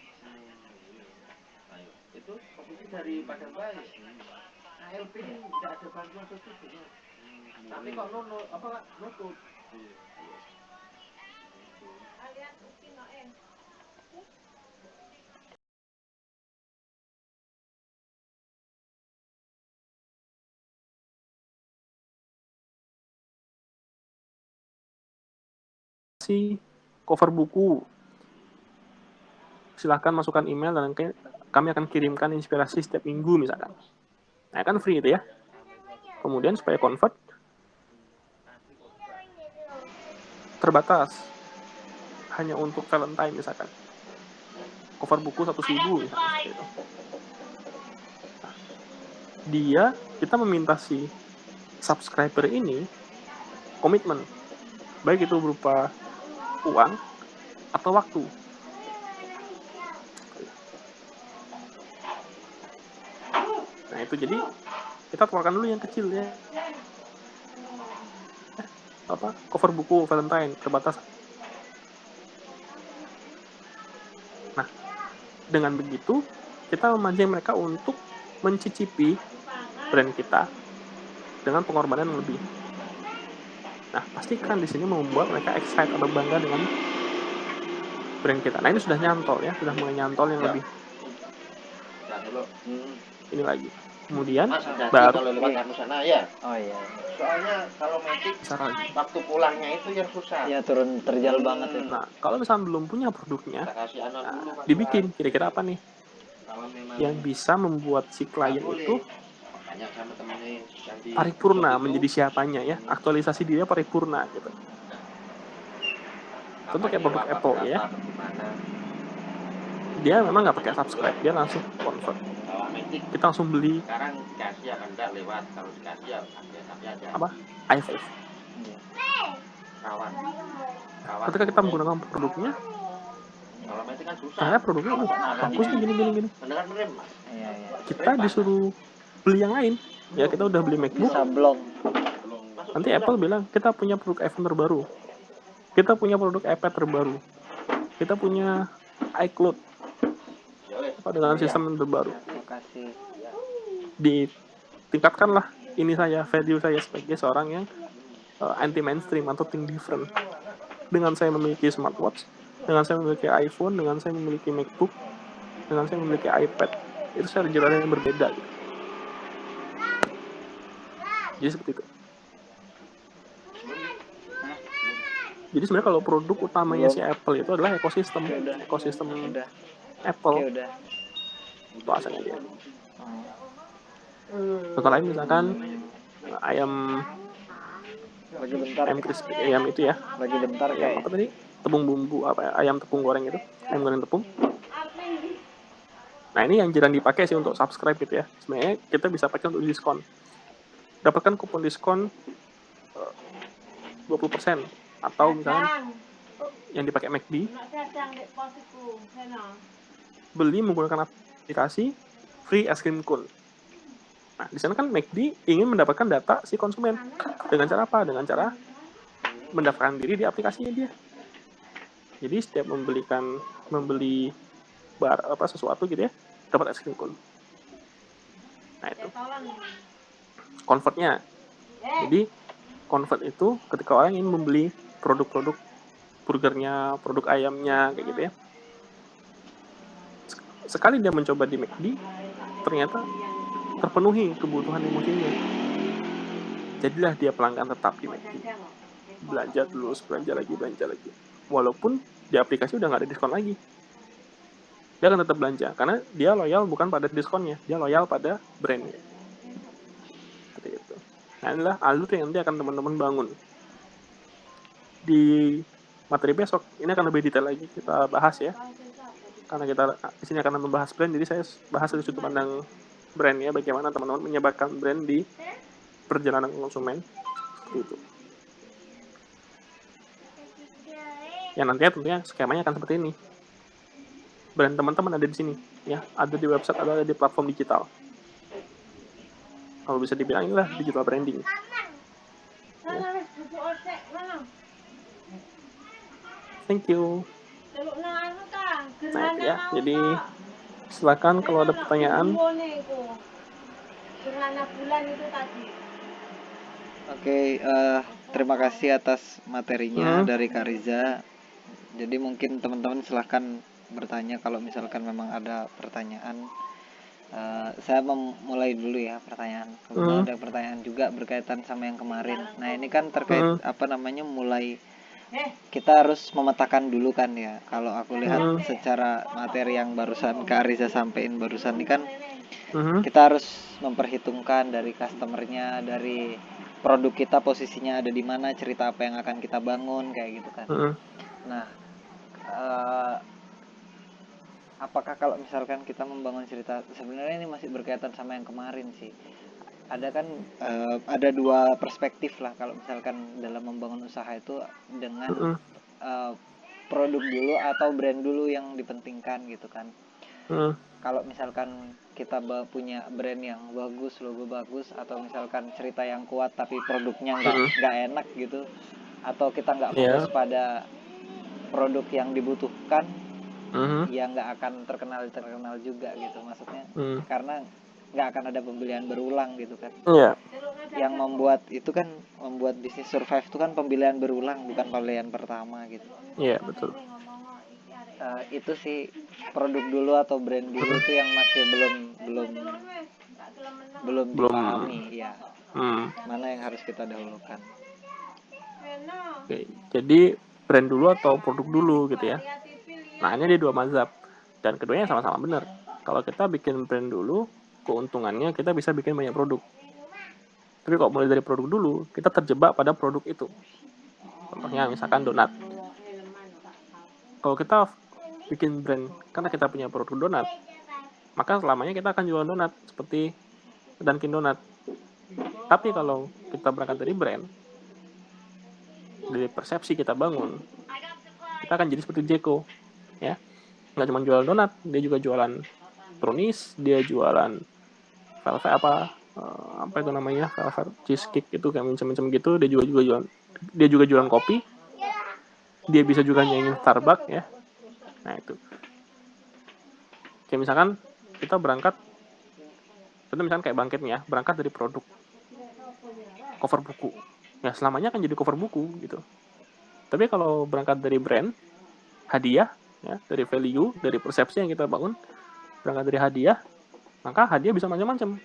Ayo, itu posisi dari Padang Baik. ALP ini tidak ada bantuan subsidi. Tapi kok nutut. Cover buku, silahkan masukkan email dan kami akan kirimkan inspirasi setiap minggu misalkan. Nah kan free itu ya. Kemudian supaya convert terbatas, hanya untuk Valentine misalkan. Cover buku 1.000 misalkan seperti itu. Nah, kita meminta si subscriber ini komitmen, baik itu berupa uang atau waktu. Nah itu jadi kita keluarkan dulu yang kecil ya. Cover buku Valentine terbatas. Nah dengan begitu kita memancing mereka untuk mencicipi brand kita dengan pengorbanan yang lebih. Nah pastikan di sini membuat mereka excited atau bangga dengan brand kita. Nah ini sudah nyantol ya, sudah mulai nyantol yang lebih. Ini lagi. Kemudian baru kalau lewat anu sana ya. Oh iya. Soalnya kalau metik waktu pulangnya itu yang susah. Ya turun terjal banget itu. Nah kalau misalnya belum punya produknya, dibikin kira-kira apa nih yang bisa membuat si klien itu paripurna menjadi siapanya ya, aktualisasi dia paripurna gitu. Tentu kayak produk Apple ya, dia memang nggak pakai subscribe, dia langsung convert, kita langsung beli. Sekarang dikasih ya kan lewat, kalau dikasih ya tapi ada apa i5 kawan. Ketika kita menggunakan produknya, Kalau metik kan susah. saya produknya bagus nih gini. Kita disuruh beli yang lain ya, kita udah beli MacBook, nanti Apple bilang kita punya produk iPhone terbaru, kita punya produk iPad terbaru, kita punya iCloud dengan sistem terbaru. Ditingkatkanlah value saya sebagai seorang yang anti mainstream atau think different. Dengan saya memiliki smartwatch dengan saya memiliki iPhone, dengan saya memiliki MacBook, dengan saya memiliki iPad, itu charger yang berbeda gitu. Jadi seperti itu. Jadi sebenarnya kalau produk utamanya si Apple itu adalah ekosistem Udah. Apple. Oke, udah. Itu asalnya dia. Contoh lain misalkan ayam Lagi bentar. crispy, ayam itu ya. Lagi bentar Ayam kayak. apa tadi? Tepung bumbu apa ya? Ayam tepung goreng itu. Ayam goreng tepung. Nah, ini yang jarang dipakai sih untuk subscribe gitu ya. Sebenarnya kita bisa pakai untuk diskon. Dapatkan kupon diskon 20% atau misalkan yang dipakai McD beli menggunakan aplikasi free es krim cone. Nah, di sana kan McD ingin mendapatkan data si konsumen. Dengan cara apa? Dengan cara mendaftarkan diri di aplikasinya dia. Jadi setiap membeli sesuatu gitu ya, dapat es krim cone. Nah, itu convertnya. Jadi convert itu ketika orang ingin membeli produk-produk burgernya, produk ayamnya kayak gitu ya. Sekali dia mencoba di McD, ternyata terpenuhi kebutuhan emosinya. Jadilah dia pelanggan tetap di McD. Belanja terus, belanja lagi. Walaupun di aplikasi udah nggak ada diskon lagi. Dia akan tetap belanja, karena dia loyal bukan pada diskonnya, dia loyal pada brandnya. Seperti itu. Nah, inilah alur yang nanti akan teman-teman bangun. Di materi besok, ini akan lebih detail lagi kita bahas ya. Karena kita di sini akan membahas brand, jadi saya bahas dari sudut pandang brand ya, bagaimana teman-teman menyebarkan brand di perjalanan konsumen. Seperti itu. Yang nantinya tentunya skemanya akan seperti ini. Brand teman-teman ada di sini, ya, ada di website, ada di platform digital. Kalau bisa dibilang inilah digital branding. Ya. Thank you. Nah, itu ya. Jadi silakan kalau ada pertanyaan. Oke, terima kasih atas materinya dari Kak Riza. Jadi mungkin teman-teman silahkan bertanya kalau misalkan memang ada pertanyaan. Saya memulai dulu ya pertanyaan. Kebetulan ada pertanyaan juga berkaitan sama yang kemarin. Nah, ini kan terkait mulai kita harus memetakan dulu kan ya. Kalau aku lihat secara materi yang barusan Kak Riza sampein barusan ini kan kita harus memperhitungkan dari customernya, dari produk kita posisinya ada di mana, cerita apa yang akan kita bangun kayak gitu kan. Nah, apakah kalau misalkan kita membangun cerita, sebenarnya ini masih berkaitan sama yang kemarin sih. Ada kan ada dua perspektif lah kalau misalkan dalam membangun usaha itu dengan produk dulu atau brand dulu yang dipentingkan gitu kan. Kalau misalkan kita punya brand yang bagus, logo bagus, atau misalkan cerita yang kuat tapi produknya nggak enak gitu, atau kita nggak fokus pada produk yang dibutuhkan, ya nggak akan terkenal juga gitu maksudnya. Karena nggak akan ada pembelian berulang gitu kan. Yang membuat itu kan, membuat bisnis survive itu kan pembelian berulang, bukan pembelian pertama gitu. Iya, betul. Itu sih, produk dulu atau brand dulu itu yang masih belum dipahami ya. Mana yang harus kita dahulukan. Oke, jadi brand dulu atau produk dulu gitu ya. Nah, ini ada dua mazhab dan keduanya sama-sama benar. Kalau kita bikin brand dulu, keuntungannya kita bisa bikin banyak produk. Tapi kalau mulai dari produk dulu, kita terjebak pada produk itu. Contohnya misalkan donat. Kalau kita bikin brand karena kita punya produk donat, maka selamanya kita akan jual donat seperti Dunkin Donat. Tapi kalau kita berangkat dari brand, dari persepsi kita bangun, kita akan jadi seperti Jeko, ya. Nggak cuma jual donat, dia juga jualan brownies, dia jualan velvet apa itu namanya, velvet cheesecake itu kayak macam-macam gitu. Dia juga jualan kopi. Dia bisa juga nyanyiin Starbucks ya. Nah itu. Kayak misalkan kita berangkat, contoh misalkan kayak Bangkit nih ya, berangkat dari produk cover buku. Ya selamanya akan jadi cover buku gitu. Tapi kalau berangkat dari brand, hadiah, ya, dari value, dari persepsi yang kita bangun, berangkat dari hadiah, maka hadiah bisa macam-macam,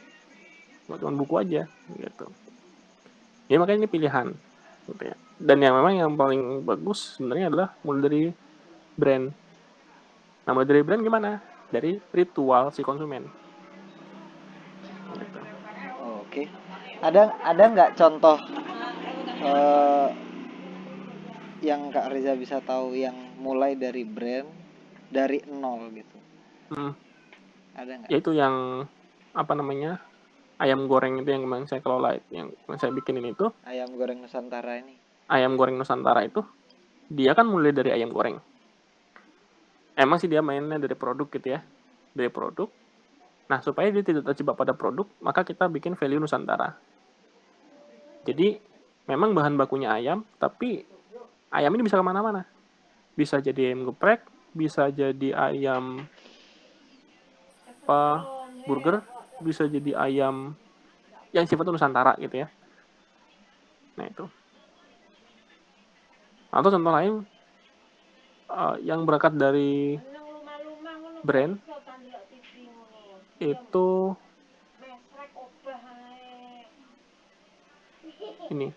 nggak cuma buku aja, gitu. Ya makanya ini pilihan, gitu ya. Dan yang memang yang paling bagus sebenarnya adalah mulai dari brand. Nah, mulai dari brand gimana? Dari ritual si konsumen. Gitu. Oke. Ada nggak contoh eh, yang Kak Reza bisa tahu yang mulai dari brand dari nol gitu? Ada nggak? Yaitu yang apa namanya, ayam goreng itu yang kemarin saya kelola, yang saya bikinin itu. Ayam goreng Nusantara ini. Ayam goreng Nusantara itu, dia kan mulai dari ayam goreng. Emang sih dia mainnya dari produk gitu ya, dari produk. Nah, supaya dia tidak terjebak pada produk, maka kita bikin value Nusantara. Jadi, memang bahan bakunya ayam, tapi ayam ini bisa kemana-mana. Bisa jadi ayam geprek, bisa jadi ayam burger, bisa jadi ayam yang sifatnya Nusantara gitu ya. Nah itu. Atau contoh lain, yang berangkat dari brand itu ini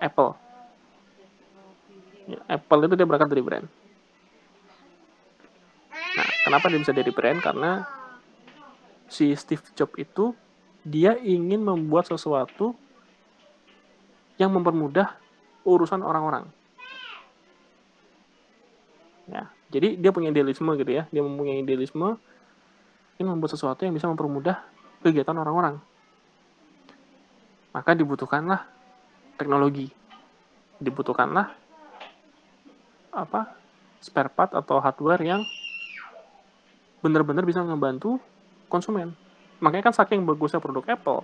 Apple. Ya, Apple itu dia berangkat dari brand. Nah, kenapa dia bisa dari brand? Karena si Steve Jobs itu dia ingin membuat sesuatu yang mempermudah urusan orang-orang. Ya, jadi dia punya idealisme gitu ya. Dia mempunyai idealisme ingin membuat sesuatu yang bisa mempermudah kegiatan orang-orang. Maka dibutuhkanlah teknologi. Dibutuhkanlah spare part atau hardware yang benar-benar bisa membantu konsumen. Makanya kan saking bagusnya produk Apple,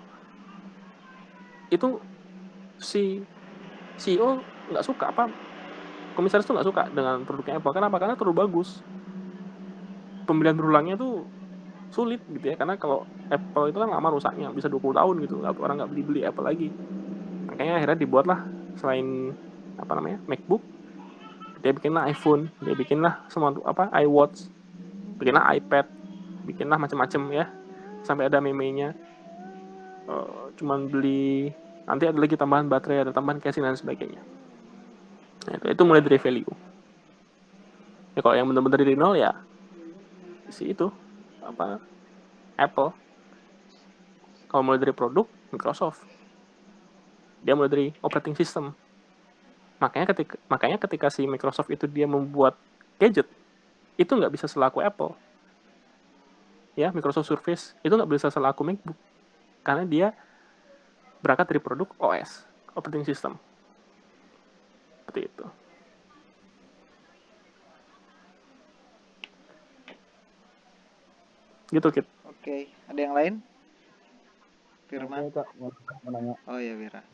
itu si CEO nggak suka, komisaris tuh nggak suka dengan produknya Apple. Kenapa? Karena terlalu bagus. Pembelian berulangnya tuh sulit gitu ya, karena kalau Apple itu kan lama rusaknya, bisa 20 tahun gitu, orang nggak beli Apple lagi. Makanya akhirnya dibuatlah, selain MacBook, dia bikinlah iPhone, dia bikinlah semua iWatch, bikinlah iPad, bikinlah macam-macam ya, sampai ada meme-nya, cuman beli, nanti ada lagi tambahan baterai, ada tambahan casing dan sebagainya. Nah, itu mulai dari value. Ya kalau yang benar-benar dari nol ya si itu Apple. Kalau mulai dari produk, Microsoft. Dia mulai dari operating system. Makanya ketika si Microsoft itu dia membuat gadget, itu nggak bisa selaku Apple. Ya, Microsoft Surface itu nggak bisa selaku MacBook. Karena dia berangkat dari produk OS, operating system. Seperti itu. Gitu, Kit. Oke, ada yang lain? Firman? Kak, mau nanya. Oh ya, Wira.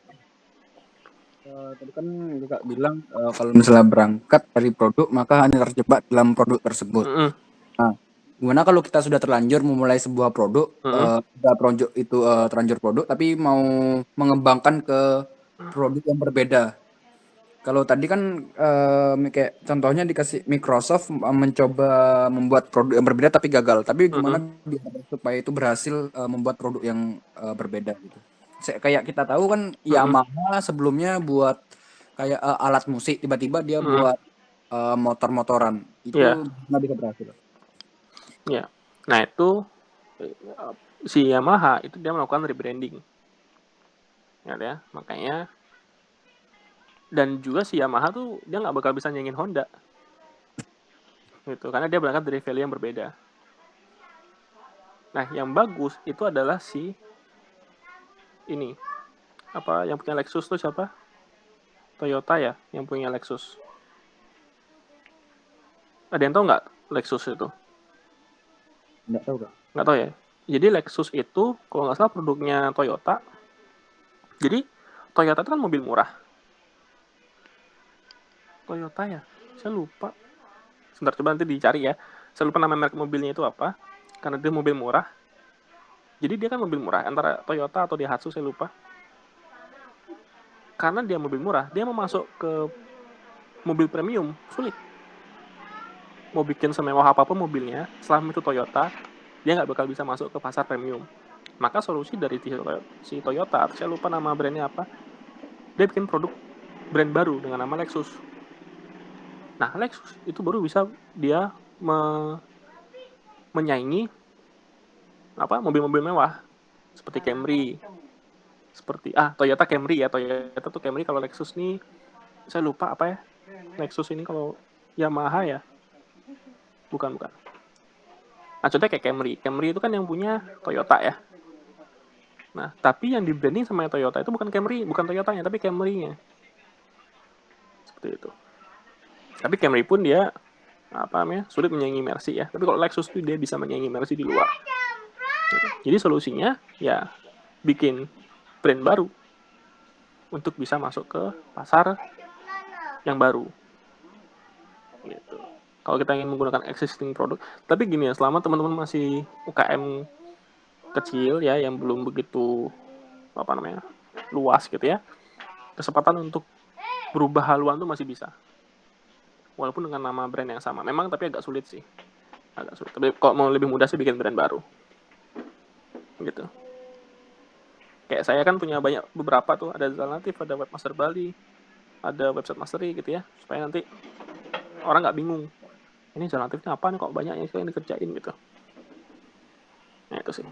Tadi kan Kak bilang kalau misalnya berangkat dari produk maka hanya terjebak dalam produk tersebut. Nah, gimana kalau kita sudah terlanjur memulai sebuah produk, produk itu terlanjur produk, tapi mau mengembangkan ke produk yang berbeda. Kalau tadi kan kayak contohnya dikasih Microsoft mencoba membuat produk yang berbeda tapi gagal. Tapi gimana supaya itu berhasil membuat produk yang berbeda gitu. Kayak kita tahu kan Yamaha sebelumnya buat kayak alat musik, tiba-tiba dia buat motor-motoran. Itu gimana bisa berhasil? Ya. Nah, itu si Yamaha itu dia melakukan rebranding. Ya, makanya, dan juga si Yamaha tuh dia nggak bakal bisa nyanyiin Honda. Gitu, karena dia berangkat dari value yang berbeda. Nah, yang bagus itu adalah si ini. Yang punya Lexus tuh siapa? Toyota ya, yang punya Lexus. Ada yang tahu nggak Lexus itu? Nggak tahu, Kak. Nggak tahu ya. Jadi Lexus itu kalau nggak salah produknya Toyota. Jadi Toyota itu kan mobil murah. Toyota ya, saya lupa. Sebentar, coba nanti dicari ya. Saya lupa nama merek mobilnya itu apa. Karena dia mobil murah. Jadi dia kan mobil murah. Antara Toyota atau Daihatsu, saya lupa. Karena dia mobil murah, dia mau masuk ke mobil premium sulit. mau bikin semewah apapun mobilnya, selama itu Toyota, dia nggak bakal bisa masuk ke pasar premium. Maka solusi dari si Toyota, saya lupa nama brandnya apa, dia bikin produk brand baru dengan nama Lexus. Nah, Lexus itu baru bisa dia menyaingi mobil-mobil mewah seperti Camry, seperti Toyota Camry ya, Toyota tuh Camry. Kalau Lexus nih saya lupa apa ya, Lexus ini kalau Yamaha ya, bukan. Nah, contohnya kayak Camry itu kan yang punya Toyota ya. Nah, tapi yang di branding sama Toyota itu bukan Camry, bukan Toyotanya, tapi Camry-nya. Seperti itu. Tapi Camry pun dia sulit menyaingi Mercy ya. Tapi kalau Lexus tuh dia bisa menyaingi Mercy di luar. Jadi solusinya ya bikin brand baru untuk bisa masuk ke pasar yang baru. Gitu. Kalau kita ingin menggunakan existing produk, tapi gini ya, selama teman-teman masih UKM kecil ya, yang belum begitu luas gitu ya, kesempatan untuk berubah haluan tuh masih bisa, walaupun dengan nama brand yang sama. Memang tapi agak sulit sih, tapi kalau mau lebih mudah sih bikin brand baru gitu. Kayak saya kan punya beberapa tuh, ada Zalnatif, ada Webmaster Bali, ada Website Mastery gitu ya, supaya nanti orang nggak bingung, ini Zalnatifnya apa nih kok banyak yang dikerjain gitu. Nah itu sih.